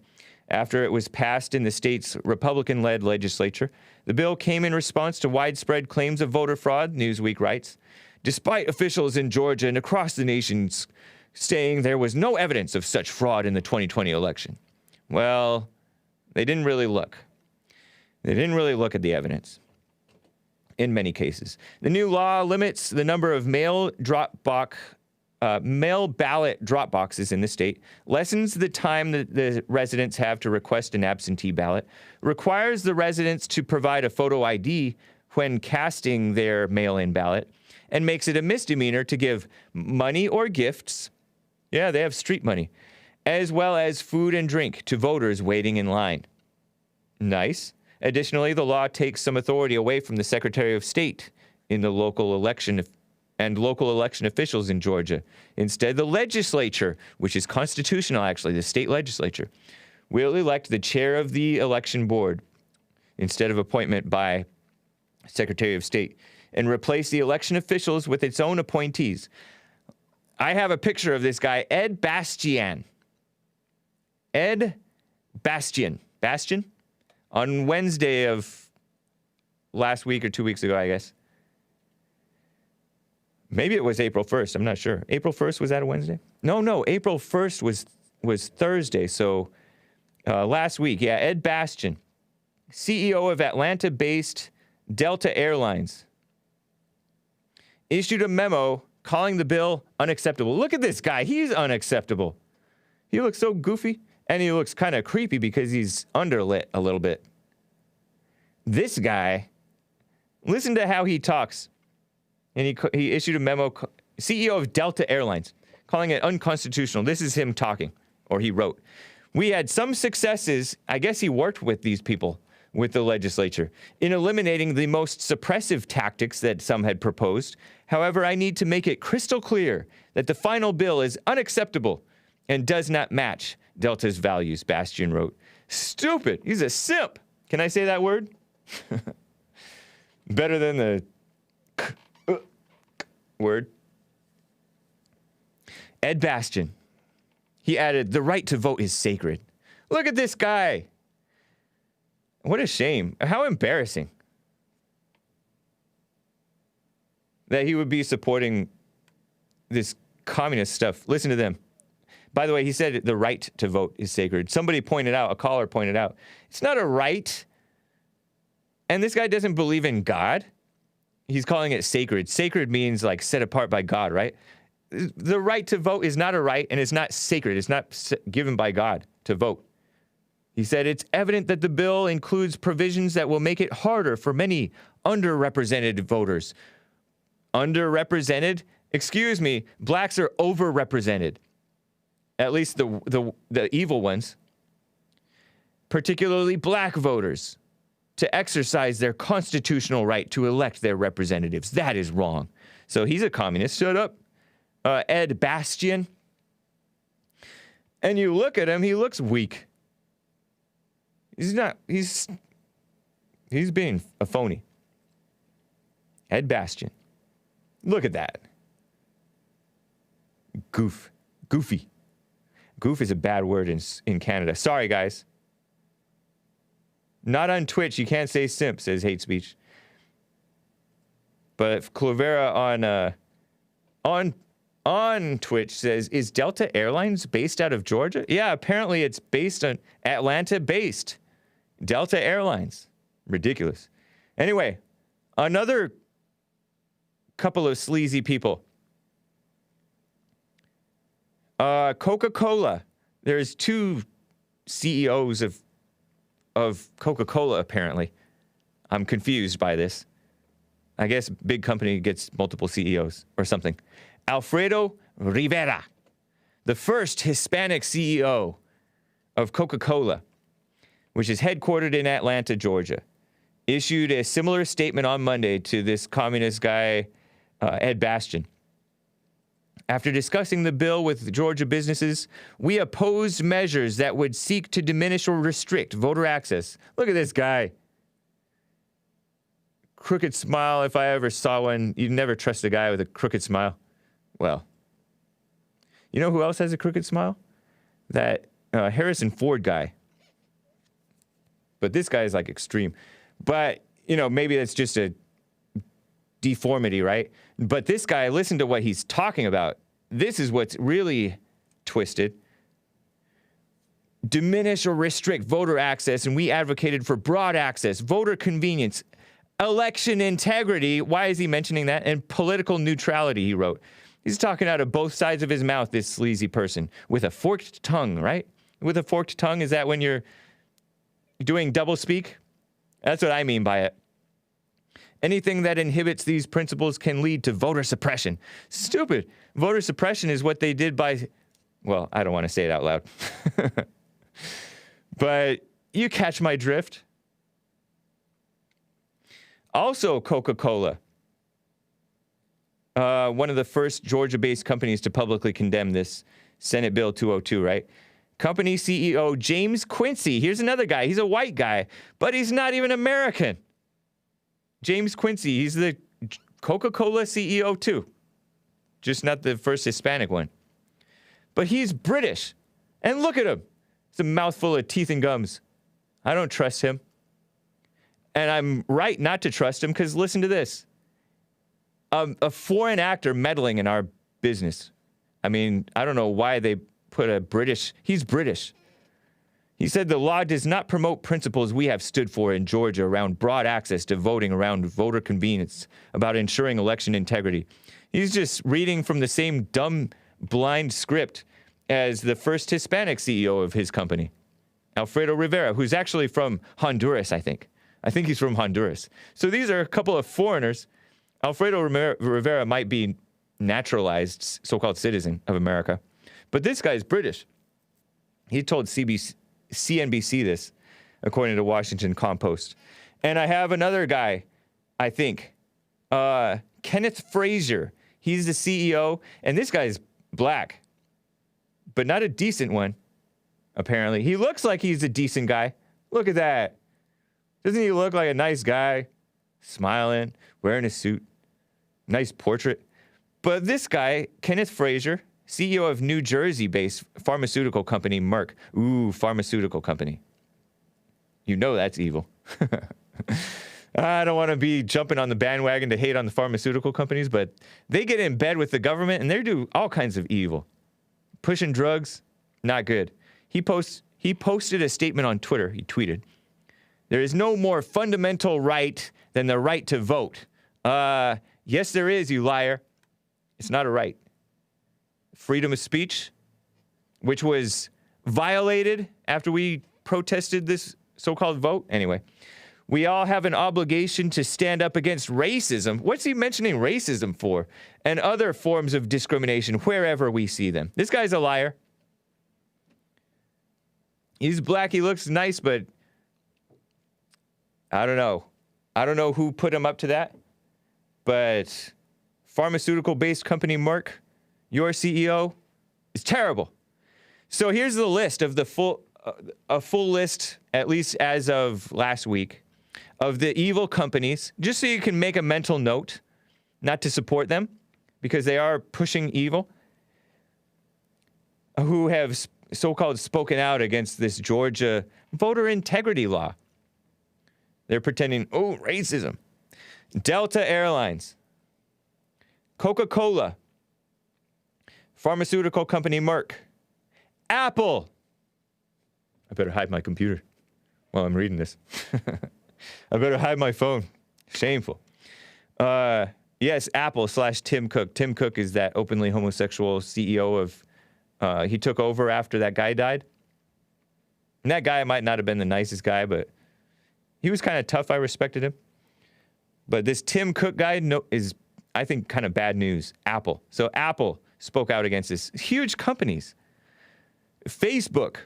After it was passed in the state's Republican-led legislature. The bill came in response to widespread claims of voter fraud, Newsweek writes, despite officials in Georgia and across the nation saying there was no evidence of such fraud in the 2020 election. Well, they didn't really look. They didn't really look at the evidence in many cases. The new law limits the number of mail ballot drop boxes in the state, lessens the time that the residents have to request an absentee ballot, requires the residents to provide a photo ID when casting their mail-in ballot, and makes it a misdemeanor to give money or gifts, yeah, they have street money, as well as food and drink to voters waiting in line. Nice. Additionally, the law takes some authority away from the Secretary of State in the local election officials in Georgia. Instead, the legislature, which is constitutional actually, the state legislature, will elect the chair of the election board instead of appointment by Secretary of State and replace the election officials with its own appointees. I have a picture of this guy, Ed Bastian. Ed Bastian. Bastian? On Wednesday of last week or 2 weeks ago, I guess. Maybe it was April 1st. I'm not sure. April 1st, was that a Wednesday? No. April 1st was Thursday. So last week, yeah, Ed Bastian, CEO of Atlanta-based Delta Airlines, issued a memo calling the bill unacceptable. Look at this guy. He's unacceptable. He looks so goofy, and he looks kind of creepy because he's underlit a little bit. This guy, listen to how he talks. And he issued a memo, CEO of Delta Airlines, calling it unconstitutional. This is him talking, or he wrote. We had some successes, I guess he worked with these people, with the legislature, in eliminating the most suppressive tactics that some had proposed. However, I need to make it crystal clear that the final bill is unacceptable and does not match Delta's values, Bastian wrote. Stupid. He's a simp. Can I say that word? Better than the word. Ed Bastian. He added, the right to vote is sacred. Look at this guy. What a shame. How embarrassing that he would be supporting this communist stuff. Listen to them. By the way, he said the right to vote is sacred. Somebody pointed out, a caller pointed out, it's not a right. And this guy doesn't believe in God. He's calling it sacred. Sacred means like set apart by God, right? The right to vote is not a right, and it's not sacred. It's not given by God to vote. He said it's evident that the bill includes provisions that will make it harder for many underrepresented voters. Underrepresented? Excuse me, blacks are overrepresented. At least the evil ones. Particularly black voters, to exercise their constitutional right to elect their representatives. That is wrong. So he's a communist. Shut up. Ed Bastian. And you look at him, he looks weak. He's not, he's being a phony. Ed Bastian. Look at that. Goofy. Goof is a bad word in Canada. Sorry, guys. Not on Twitch. You can't say simp, says hate speech. But Clovera on Twitch says, is Delta Airlines based out of Georgia? Yeah, apparently it's based on Atlanta-based Delta Airlines. Ridiculous. Anyway, another couple of sleazy people. Coca-Cola. There's two CEOs of Coca-Cola, apparently. I'm confused by this. I guess big company gets multiple CEOs or something. Alfredo Rivera, the first Hispanic CEO of Coca-Cola, which is headquartered in Atlanta, Georgia, issued a similar statement on Monday to this communist guy, Ed Bastian. After discussing the bill with Georgia businesses, we opposed measures that would seek to diminish or restrict voter access. Look at this guy. Crooked smile, if I ever saw one. You'd never trust a guy with a crooked smile. Well, you know who else has a crooked smile? That Harrison Ford guy. But this guy is like extreme. But, you know, maybe that's just a deformity, right? But this guy, listen to what he's talking about. This is what's really twisted. Diminish or restrict voter access, and we advocated for broad access, voter convenience, election integrity. Why is he mentioning that? And political neutrality, he wrote. He's talking out of both sides of his mouth, this sleazy person, with a forked tongue, right? With a forked tongue, is that when you're doing doublespeak? That's what I mean by it. Anything that inhibits these principles can lead to voter suppression. Stupid. Voter suppression is what they did by, well, I don't want to say it out loud. But you catch my drift. Also, Coca-Cola. One of the first Georgia-based companies to publicly condemn this Senate Bill 202, right? Company CEO James Quincy. Here's another guy. He's a white guy, but he's not even American. James Quincy. He's the Coca-Cola CEO too. Just not the first Hispanic one. But he's British. And look at him. It's a mouthful of teeth and gums. I don't trust him. And I'm right not to trust him because listen to this. A foreign actor meddling in our business. I mean, I don't know why they put a British. He's British. He said the law does not promote principles we have stood for in Georgia around broad access to voting, around voter convenience, about ensuring election integrity. He's just reading from the same dumb, blind script as the first Hispanic CEO of his company, Alfredo Rivera, who's actually from Honduras, I think. I think he's from Honduras. So these are a couple of foreigners. Alfredo Rivera might be naturalized, so-called citizen of America. But this guy's British. He told CNBC this, according to Washington Compost. And I have another guy, I think, Kenneth Frazier. He's the CEO, and this guy's black, but not a decent one, apparently. He looks like he's a decent guy. Look at that. Doesn't he look like a nice guy? Smiling, wearing a suit. Nice portrait. But this guy, Kenneth Frazier, CEO of New Jersey-based pharmaceutical company Merck. Ooh, pharmaceutical company. You know that's evil. I don't want to be jumping on the bandwagon to hate on the pharmaceutical companies, but they get in bed with the government and they do all kinds of evil. Pushing drugs, not good. He posted a statement on Twitter. He tweeted, "There is no more fundamental right than the right to vote." Yes, there is, you liar. It's not a right. Freedom of speech, which was violated after we protested this so-called vote. Anyway, we all have an obligation to stand up against racism. What's he mentioning racism for? And other forms of discrimination wherever we see them. This guy's a liar. He's black, he looks nice, but I don't know. I don't know who put him up to that. But pharmaceutical-based company Merck, your CEO, is terrible. So here's the list of a full list, at least as of last week, of the evil companies, just so you can make a mental note not to support them, because they are pushing evil, who have so-called spoken out against this Georgia voter integrity law. They're pretending, oh, racism. Delta Airlines, Coca-Cola, pharmaceutical company Merck, Apple. I better hide my computer while I'm reading this. I better hide my phone. Shameful. Yes, Apple / Tim Cook. Tim Cook is that openly homosexual CEO of, he took over after that guy died. And that guy might not have been the nicest guy, but he was kind of tough. I respected him. But this Tim Cook guy is, I think, kind of bad news. Apple. So Apple spoke out against this. Huge companies. Facebook.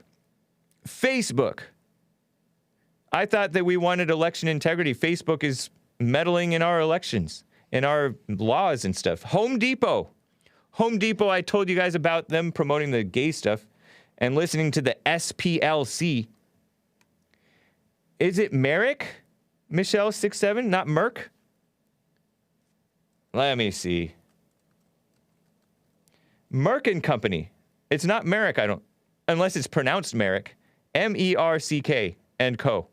I thought that we wanted election integrity. Facebook is meddling in our elections, in our laws and stuff. Home Depot, I told you guys about them promoting the gay stuff and listening to the SPLC. Is it Merrick? Michelle 67, not Merck? Let me see. Merck and Company. It's not Merrick, unless it's pronounced Merrick. MERCK and Co.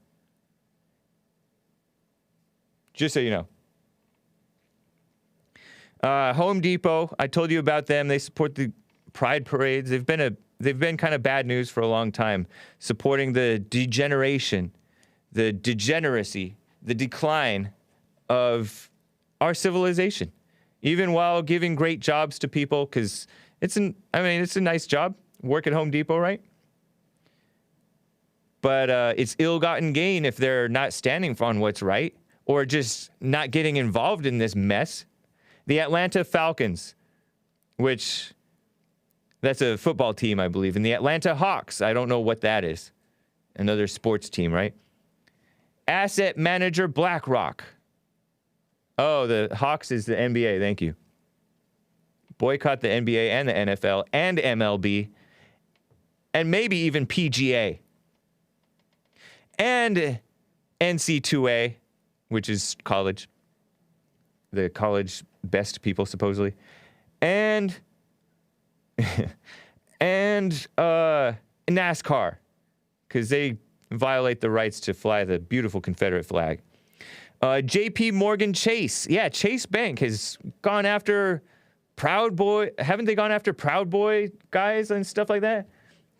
Just so you know. Home Depot, I told you about them. They support the pride parades. They've been kind of bad news for a long time, supporting the degeneration, the degeneracy, the decline of our civilization, even while giving great jobs to people, because it's a nice job, work at Home Depot, right? But it's ill-gotten gain if they're not standing on what's right, or just not getting involved in this mess. The Atlanta Falcons, which, that's a football team, I believe, and the Atlanta Hawks, I don't know what that is. Another sports team, right? Asset manager BlackRock. Oh, the Hawks is the NBA, thank you. Boycott the NBA and the NFL and MLB, and maybe even PGA. And NC2A, which is college. The college best people, supposedly. And NASCAR, because they violate the rights to fly the beautiful Confederate flag. JP Morgan Chase. Yeah, Chase Bank has gone after Proud Boy. Haven't they gone after Proud Boy guys and stuff like that?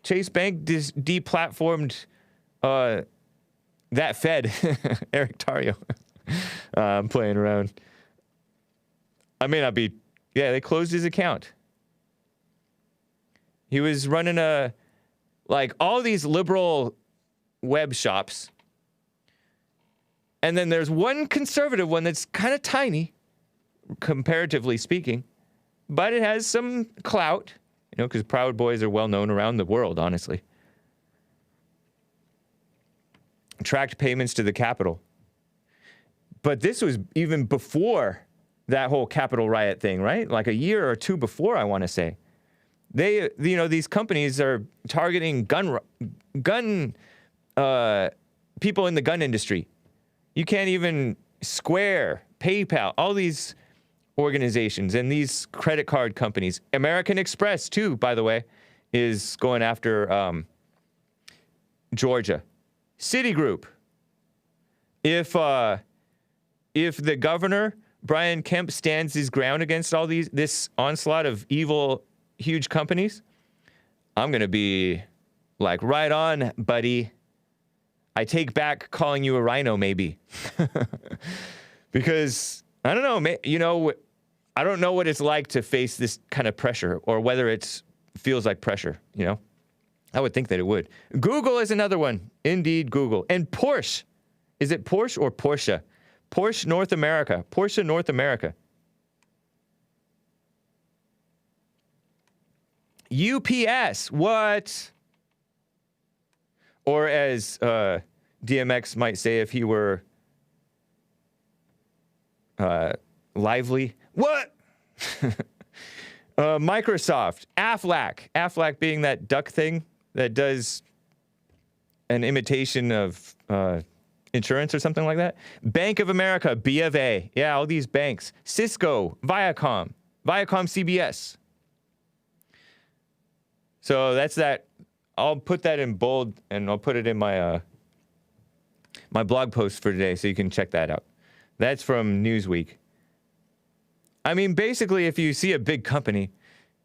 Chase Bank deplatformed that Fed, Eric Tario. I'm playing around. I may not be. Yeah, they closed his account. He was running all these liberal web shops. And then there's one conservative one that's kind of tiny, comparatively speaking, but it has some clout, because Proud Boys are well known around the world, honestly. Tracked payments to the Capitol. But this was even before that whole Capitol riot thing, right? Like a year or two before, I want to say. They, these companies are targeting gun people in the gun industry. You can't even Square, PayPal, all these organizations and these credit card companies. American Express, too, by the way, is going after Georgia. Citigroup. If the governor, Brian Kemp, stands his ground against all this onslaught of evil, huge companies, I'm going to be like, right on, buddy. I take back calling you a rhino, maybe. Because, I don't know, I don't know what it's like to face this kind of pressure, or whether it feels like pressure, I would think that it would. Google is another one. Indeed, Google. And Porsche. Is it Porsche or Porsche? Porsche North America. Porsche North America. UPS. What? Or as DMX might say if he were lively. What? Microsoft. Aflac. Aflac being that duck thing that does an imitation of insurance or something like that. Bank of America. B of A. Yeah, all these banks. Cisco. Viacom. Viacom CBS. So that's that I'll put that in bold, and I'll put it in my my blog post for today, so you can check that out. That's from Newsweek. I mean, basically, if you see a big company,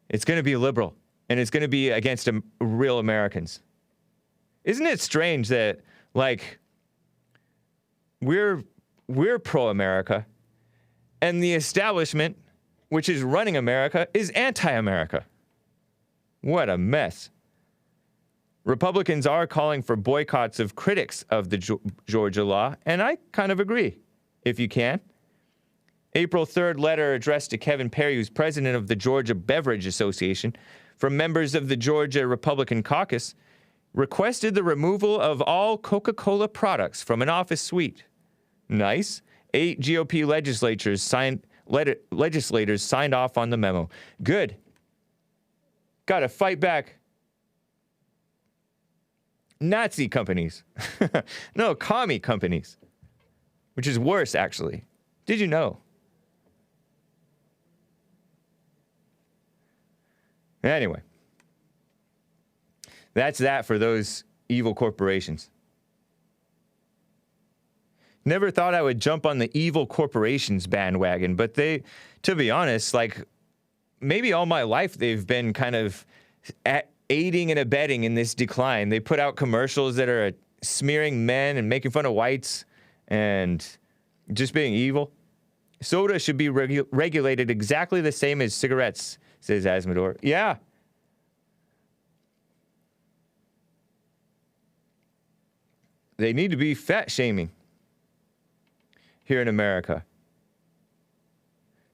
it's going to be liberal, and it's going to be against real Americans. Isn't it strange that, like, we're pro-America, and the establishment, which is running America, is anti-America? What a mess. Republicans are calling for boycotts of critics of the Georgia law, and I kind of agree, if you can. April 3rd letter addressed to Kevin Perry, who's president of the Georgia Beverage Association, from members of the Georgia Republican caucus, requested the removal of all Coca-Cola products from an office suite. Nice. 8 GOP legislators signed off on the memo. Good. Gotta fight back. Nazi companies. No, commie companies. Which is worse, actually. Did you know? Anyway. That's that for those evil corporations. Never thought I would jump on the evil corporations bandwagon, but to be honest, like, maybe all my life they've been kind of aiding and abetting in this decline. They put out commercials that are smearing men and making fun of whites and just being evil. Soda should be regulated exactly the same as cigarettes, says Asmodor. Yeah. They need to be fat shaming here in America.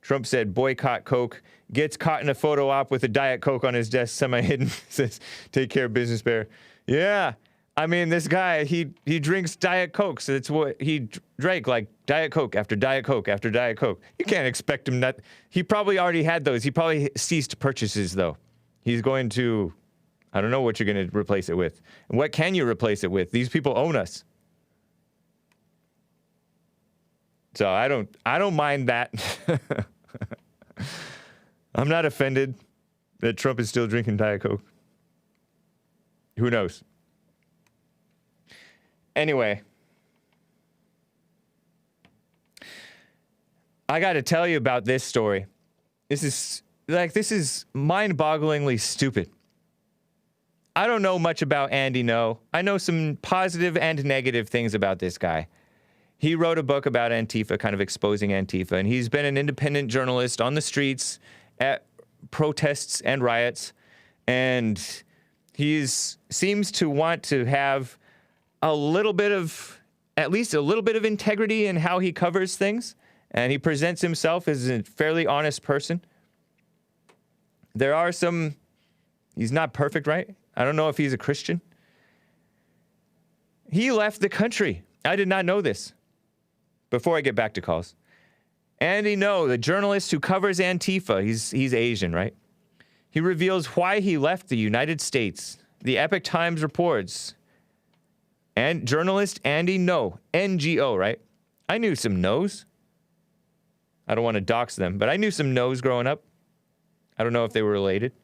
Trump said boycott Coke, gets caught in a photo op with a Diet Coke on his desk, semi-hidden, says, take care, business bear. Yeah, I mean, this guy, he drinks Diet Coke, so that's what he drank, like Diet Coke after Diet Coke after Diet Coke. You can't expect him not, he probably already had those. He probably ceased purchases, though. He's going to, I don't know what you're going to replace it with. And what can you replace it with? These people own us. So I don't mind that. I'm not offended that Trump is still drinking Diet Coke. Who knows? Anyway, I got to tell you about this story. This is mind-bogglingly stupid. I don't know much about Andy No. I know some positive and negative things about this guy. He wrote a book about Antifa, kind of exposing Antifa, and he's been an independent journalist on the streets at protests and riots, and he seems to want to have a little bit of, at least a little bit of integrity in how he covers things, and he presents himself as a fairly honest person. There are some, he's not perfect, right? I don't know if he's a Christian. He left the country. I did not know this. Before I get back to calls. Andy No, the journalist who covers Antifa, he's Asian, right? He reveals why he left the United States. The Epoch Times reports. And journalist Andy No, NGO, right? I knew some No's. I don't want to dox them, but I knew some No's growing up. I don't know if they were related.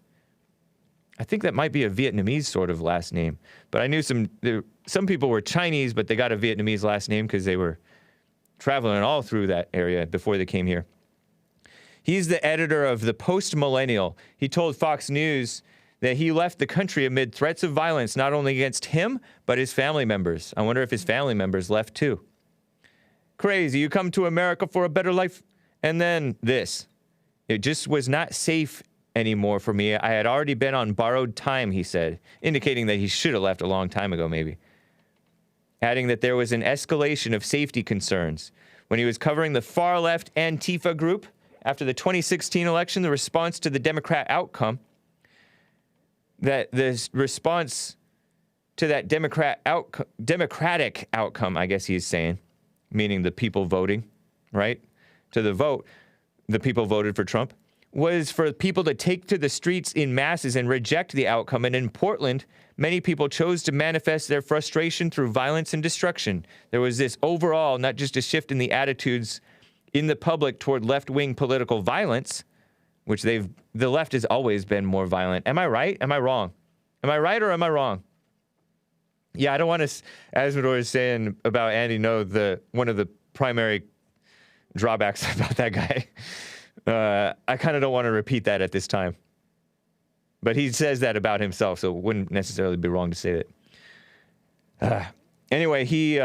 I think that might be a Vietnamese sort of last name. But I knew some people were Chinese, but they got a Vietnamese last name because they were traveling all through that area before they came here. He's the editor of the Post-Millennial. He told Fox News that he left the country amid threats of violence, not only against him, but his family members. I wonder if his family members left too. Crazy, you come to America for a better life, and then this. It just was not safe anymore for me. I had already been on borrowed time, he said, indicating that he should have left a long time ago, maybe. Adding that there was an escalation of safety concerns. When he was covering the far-left Antifa group after the 2016 election, the response to the Democratic outcome, democratic outcome, I guess he's saying, meaning the people voting, right? To the vote, the people voted for Trump, was for people to take to the streets in masses and reject the outcome. And in Portland, many people chose to manifest their frustration through violence and destruction. There was this overall, not just a shift in the attitudes in the public toward left-wing political violence, which the left has always been more violent. Am I right? Am I wrong? Am I right or am I wrong? Yeah, I don't want to, as Medora was saying about Andy Ngo, one of the primary drawbacks about that guy. I kind of don't want to repeat that at this time. But he says that about himself, so it wouldn't necessarily be wrong to say that. Anyway, he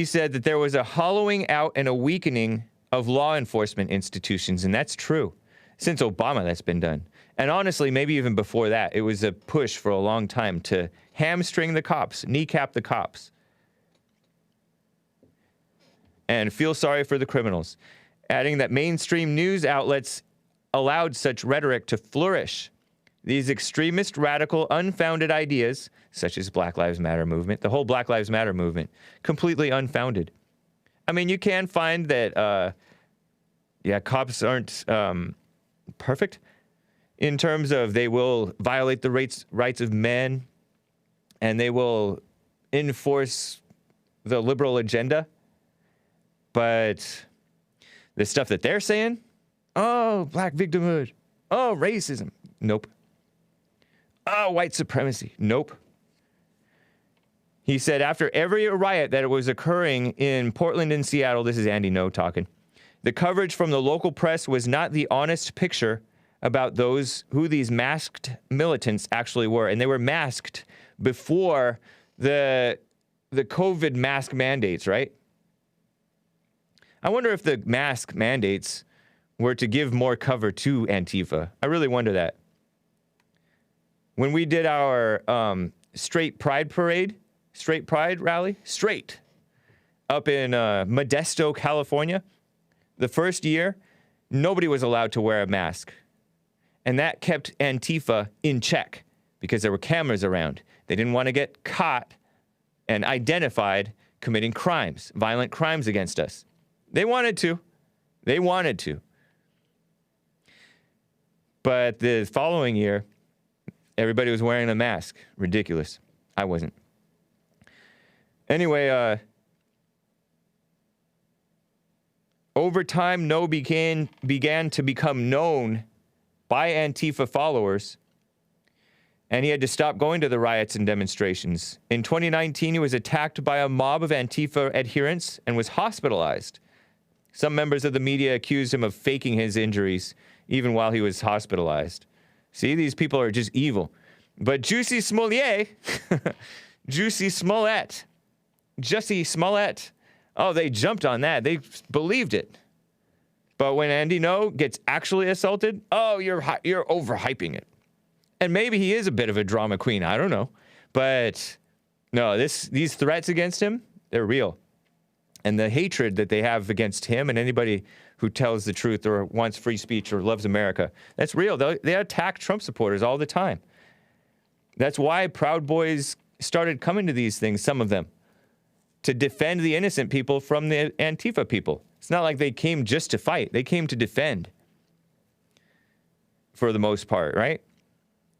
said that there was a hollowing out and a weakening of law enforcement institutions, and that's true. Since Obama, that's been done. And honestly, maybe even before that, it was a push for a long time to hamstring the cops, kneecap the cops, and feel sorry for the criminals, adding that mainstream news outlets allowed such rhetoric to flourish. These extremist, radical, unfounded ideas, such as Black Lives Matter movement, the whole Black Lives Matter movement, completely unfounded. I mean, you can find that, cops aren't perfect in terms of they will violate the rights of men and they will enforce the liberal agenda. But the stuff that they're saying, oh, black victimhood, oh, racism, nope. Oh, white supremacy, nope. He said after every riot that was occurring in Portland and Seattle, this is Andy Ngo talking, the coverage from the local press was not the honest picture about who these masked militants actually were. And they were masked before the COVID mask mandates, right? I wonder if the mask mandates were to give more cover to Antifa. I really wonder that. When we did our straight pride rally, up in Modesto, California, the first year, nobody was allowed to wear a mask. And that kept Antifa in check because there were cameras around. They didn't want to get caught and identified committing crimes, violent crimes against us. They wanted to. But the following year, everybody was wearing a mask. Ridiculous. I wasn't. Anyway, over time, Ngo began to become known by Antifa followers, and he had to stop going to the riots and demonstrations. In 2019, he was attacked by a mob of Antifa adherents and was hospitalized. Some members of the media accused him of faking his injuries, even while he was hospitalized. See, these people are just evil. But Jussie Smollett, oh, they jumped on that. They believed it. But when Andy Ngo gets actually assaulted, oh, you're overhyping it. And maybe he is a bit of a drama queen. I don't know. But no, these threats against him, they're real. And the hatred that they have against him and anybody who tells the truth or wants free speech or loves America, that's real. They attack Trump supporters all the time. That's why Proud Boys started coming to these things, some of them, to defend the innocent people from the Antifa people. It's not like they came just to fight. They came to defend, for the most part, right?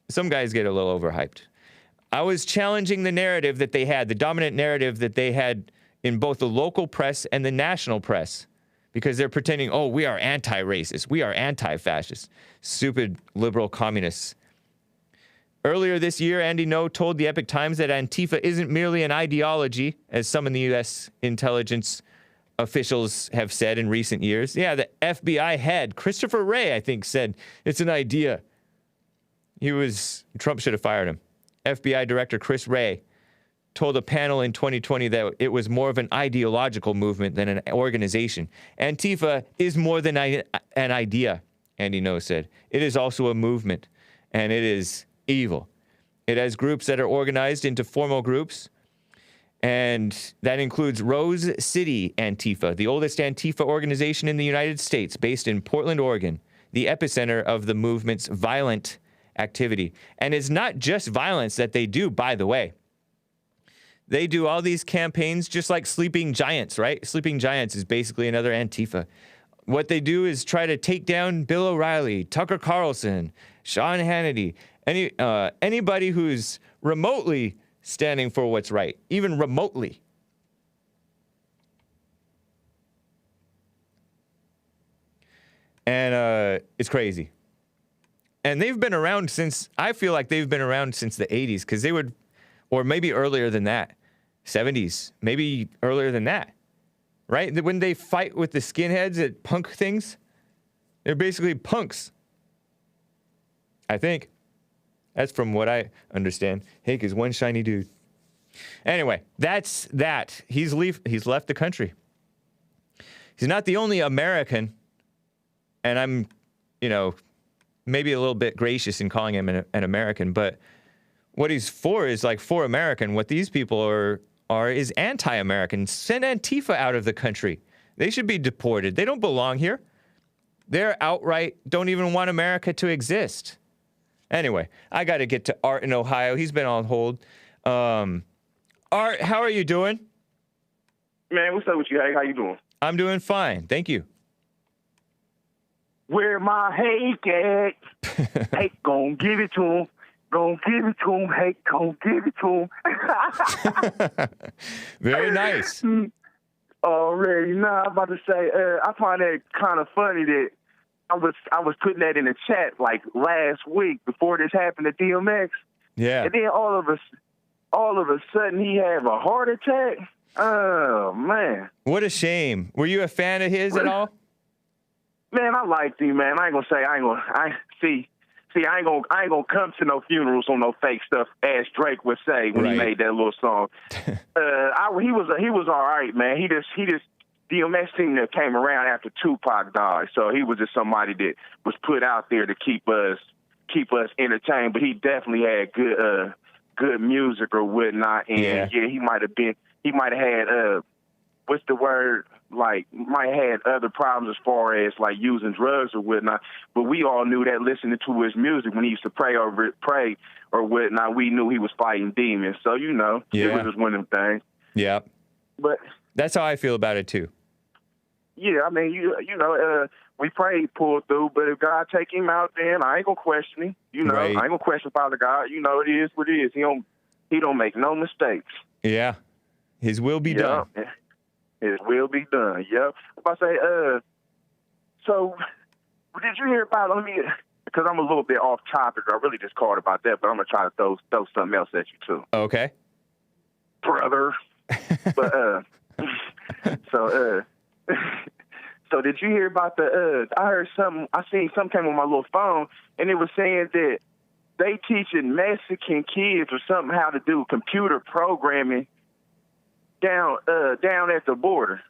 Some guys get a little overhyped. I was challenging the narrative that they had, the dominant narrative that they had in both the local press and the national press, because they're pretending, oh, we are anti-racist, we are anti-fascist, stupid liberal communists. Earlier this year, Andy Ngo told the Epoch Times that Antifa isn't merely an ideology, as some in the U.S. intelligence officials have said in recent years. Yeah, the FBI head, Christopher Wray, I think, said it's an idea. Trump should have fired him. FBI Director Chris Wray told a panel in 2020 that it was more of an ideological movement than an organization. Antifa is more than an idea, Andy Ngo said. It is also a movement, and it is evil. It has groups that are organized into formal groups, and that includes Rose City Antifa, the oldest Antifa organization in the United States, based in Portland, Oregon, the epicenter of the movement's violent activity. And it's not just violence that they do, by the way. They do all these campaigns just like Sleeping Giants, right? Sleeping Giants is basically another Antifa. What they do is try to take down Bill O'Reilly, Tucker Carlson, Sean Hannity, anybody who's remotely standing for what's right, even remotely. And it's crazy. And they've been around since, I feel like they've been around since the 80s, because they would, or maybe earlier than that, 70s, maybe earlier than that, right? When they fight with the skinheads at punk things, they're basically punks. I think. That's from what I understand. Hake is one shiny dude. Anyway, that's that. He's left the country. He's not the only American, and I'm, maybe a little bit gracious in calling him an American, but what he's for is like for American. What these people are is anti-American. Send Antifa out of the country. They should be deported. They don't belong here. They're outright don't even want America to exist. Anyway, I got to get to Art in Ohio. He's been on hold. Art, how are you doing? Man, what's up with you? Hey, how you doing? I'm doing fine. Thank you. Where my Hake at? Hake gon' give it to him. Gon' give it to him. Hake gon' give it to him. Very nice. Already. Nah, I'm about to say, I find that kind of funny that I was putting that in the chat like last week before this happened to DMX. Yeah. And then all of a sudden he had a heart attack. Oh man. What a shame. Were you a fan of his at all? Man, I liked him, man. I ain't gonna come to no funerals on no fake stuff, as Drake would say when he made that little song. He was all right, man. He just DMX team that came around after Tupac died, so he was just somebody that was put out there to keep us entertained. But he definitely had good music or whatnot, and yeah he might have had what's the word? Like, might have had other problems as far as like using drugs or whatnot. But we all knew that listening to his music when he used to pray or whatnot, we knew he was fighting demons. So it was just one of them things. Yeah. But that's how I feel about it too. Yeah, I mean, we pray he pulled through, but if God take him out, then I ain't gonna question him. I ain't gonna question Father God. It is what it is. He don't make no mistakes. Yeah. His will be done. His will be done. Yep. I'm about to say, so did you hear about? Because I'm a little bit off topic. I really just called about that, but I'm gonna try to throw something else at you too. Okay. Brother. But so did you hear about I seen something came on my little phone, and it was saying that they teaching Mexican kids or something how to do computer programming down at the border.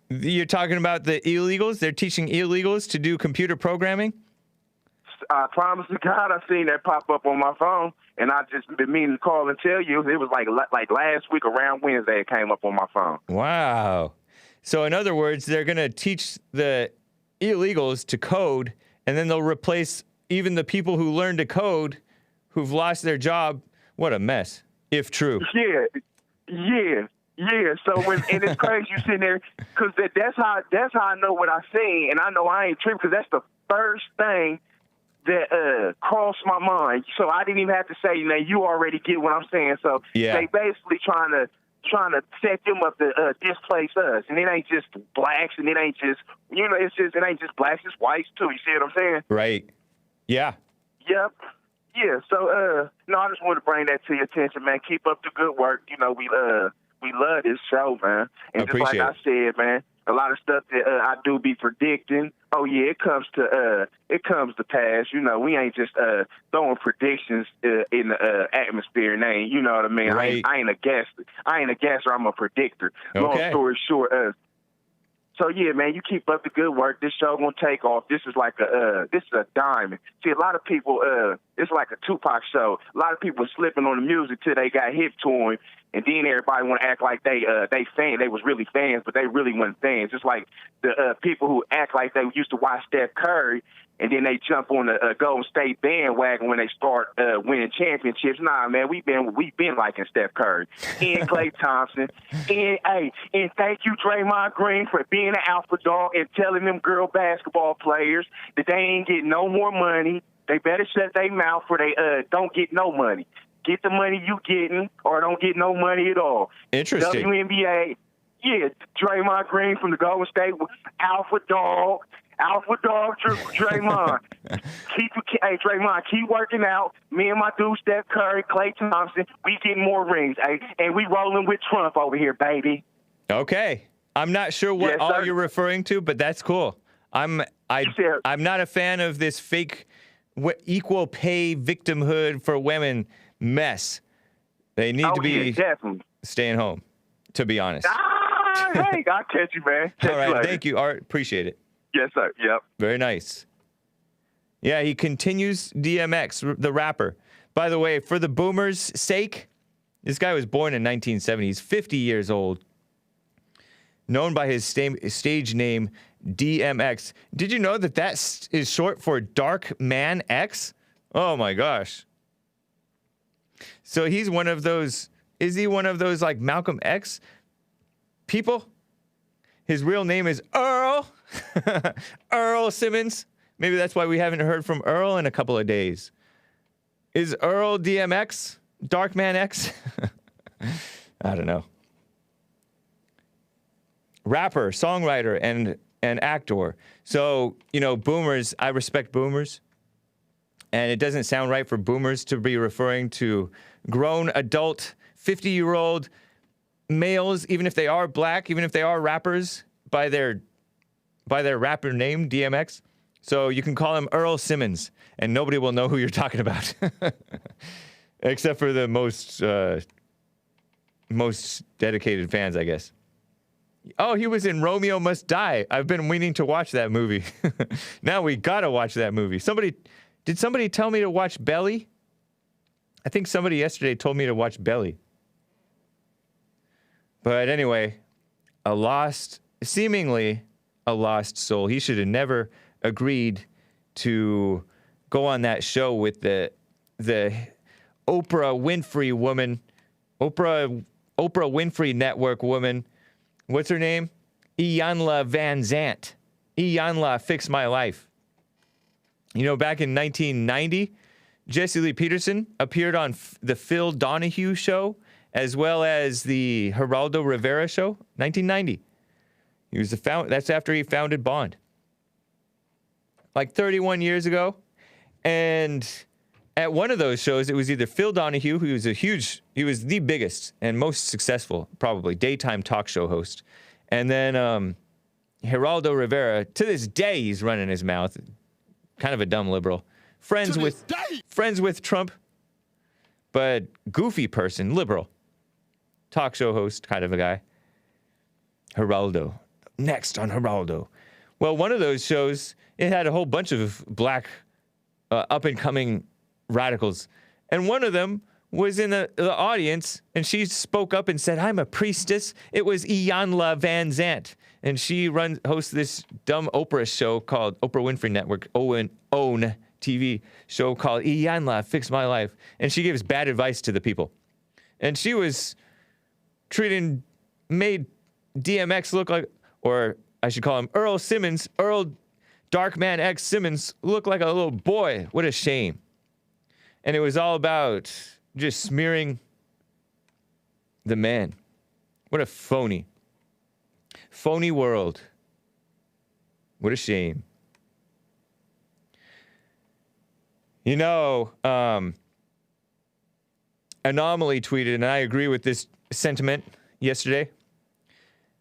You're talking about the illegals? They're teaching illegals to do computer programming? I promise to God, I seen that pop up on my phone, and I just been meaning to call and tell you. It was like last week around Wednesday it came up on my phone. Wow. So in other words, they're going to teach the illegals to code, and then they'll replace even the people who learn to code who've lost their job. What a mess, if true. Yeah. So and it's crazy you sitting there, because that's how I know what I seen, and I know I ain't tripping, because that's the first thing that crossed my mind. So I didn't even have to say, you already get what I'm saying. So they basically trying to set them up to displace us, and it ain't just blacks, and it ain't just it ain't just blacks, it's whites too. You see what I'm saying? Right. Yeah. Yep. Yeah. So I just wanted to bring that to your attention, man. Keep up the good work. We love this show, man. And just like I said, man, a lot of stuff that I do be predicting. Oh yeah, it comes to pass. We ain't just throwing predictions in the atmosphere, and ain't, you know what I mean? Right. I ain't a guesser. I'm a predictor. Okay. Long story short, so yeah, man, you keep up the good work. This show gonna take off. This is like this is a diamond. See, a lot of people, it's like a Tupac show. A lot of people slipping on the music till they got hip to him, and then everybody want to act like they was really fans, but they really weren't fans. It's like the people who act like they used to watch Steph Curry, and then they jump on the Golden State bandwagon when they start winning championships. Nah, man, we've been liking Steph Curry and Klay Thompson, and thank you Draymond Green for being an alpha dog and telling them girl basketball players that they ain't getting no more money. They better shut their mouth, or they don't get no money. Get the money you getting, or don't get no money at all. Interesting. WNBA, Draymond Green from the Golden State alpha dog. Alpha Dog, Draymond. Hey, Draymond, keep working out. Me and my dude, Steph Curry, Klay Thompson, we getting more rings. Hey, and we rolling with Trump over here, baby. Okay. I'm not sure what Yes, all sir. you're referring to, but that's cool. I'm not a fan of this fake equal pay victimhood for women mess. They need to be definitely staying home, to be honest. Hey, I'll catch you, man. Catch all right. you later. Thank you, Art. Appreciate it. Yes, sir. Yep. Very nice. Yeah, he continues DMX, the rapper. By the way, for the boomers' sake, this guy was born in 1970. He's 50 years old. Known by his stage name, DMX. Did you know that is short for Dark Man X? Oh my gosh. So he's one of those, is he one of those like Malcolm X people? His real name is Earl. Earl Simmons. Maybe that's why we haven't heard from Earl in a couple of days. Is Earl DMX? Dark Man X? I don't know. Rapper, songwriter, and actor. So, boomers, I respect boomers. And it doesn't sound right for boomers to be referring to grown, adult, 50-year-old males, even if they are black, even if they are rappers, by their rapper name, DMX. So you can call him Earl Simmons, and nobody will know who you're talking about. Except for the most dedicated fans, I guess. Oh, he was in Romeo Must Die. I've been meaning to watch that movie. Now we gotta watch that movie. Did somebody tell me to watch Belly? I think somebody yesterday told me to watch Belly. But anyway, seemingly a lost soul. He should have never agreed to go on that show with the Oprah Winfrey woman, Oprah Winfrey Network woman. What's her name? Iyanla Vanzant. Iyanla Fix My Life. Back in 1990, Jesse Lee Peterson appeared on the Phil Donahue show, as well as the Geraldo Rivera show, 1990. He was that's after he founded Bond. Like 31 years ago. And at one of those shows, it was either Phil Donahue, who was he was the biggest and most successful, probably, daytime talk show host. And then Geraldo Rivera, to this day, he's running his mouth. Kind of a dumb liberal. Friends with Trump, but goofy person, liberal. Talk show host kind of a guy. Geraldo. Next on Geraldo. Well, one of those shows, it had a whole bunch of black up-and-coming radicals. And one of them was in the audience, and she spoke up and said, "I'm a priestess." It was Iyanla Vanzant. And she hosts this dumb Oprah show called Oprah Winfrey Network, OWN TV show called Iyanla Fix My Life. And she gives bad advice to the people. And she was made DMX look like, or I should call him Earl Simmons, Earl Darkman X Simmons, look like a little boy. What a shame. And it was all about just smearing the man. What a phony. Phony world. What a shame. Anomaly tweeted, and I agree with this sentiment yesterday.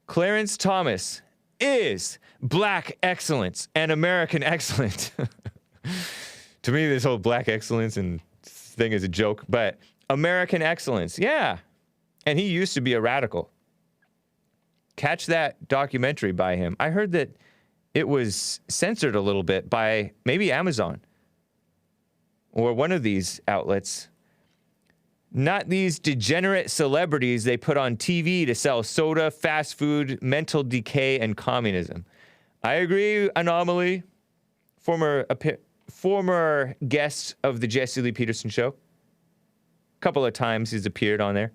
Clarence Thomas is black excellence and American excellence. To me, this whole black excellence and thing is a joke, but American excellence, yeah. And he used to be a radical. Catch that documentary by him. I heard that it was censored a little bit by maybe Amazon or one of these outlets. Not these degenerate celebrities they put on TV to sell soda, fast food, mental decay, and communism. I agree, Anomaly, former guest of the Jesse Lee Peterson show. A couple of times he's appeared on there.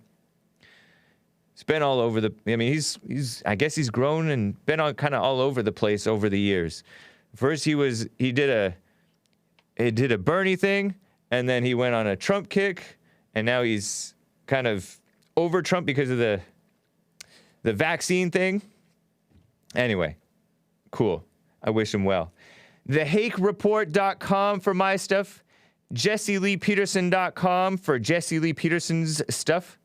He's been all over I guess he's grown and been on kind of all over the place over the years. First he did a Bernie thing, and then he went on a Trump kick, and now he's kind of over Trump because of the vaccine thing. Anyway, cool. I wish him well. TheHakeReport.com for my stuff. JesseLeePeterson.com for Jesse Lee Peterson's stuff.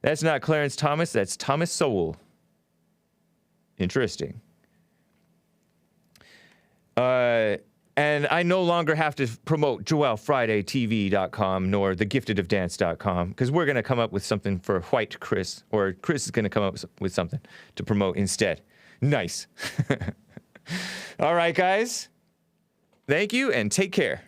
That's not Clarence Thomas, that's Thomas Sowell. Interesting. And I no longer have to promote JoelFridayTV.com nor TheGiftedOfDance.com because we're going to come up with something for White Chris, or Chris is going to come up with something to promote instead. Nice. All right, guys. Thank you and take care.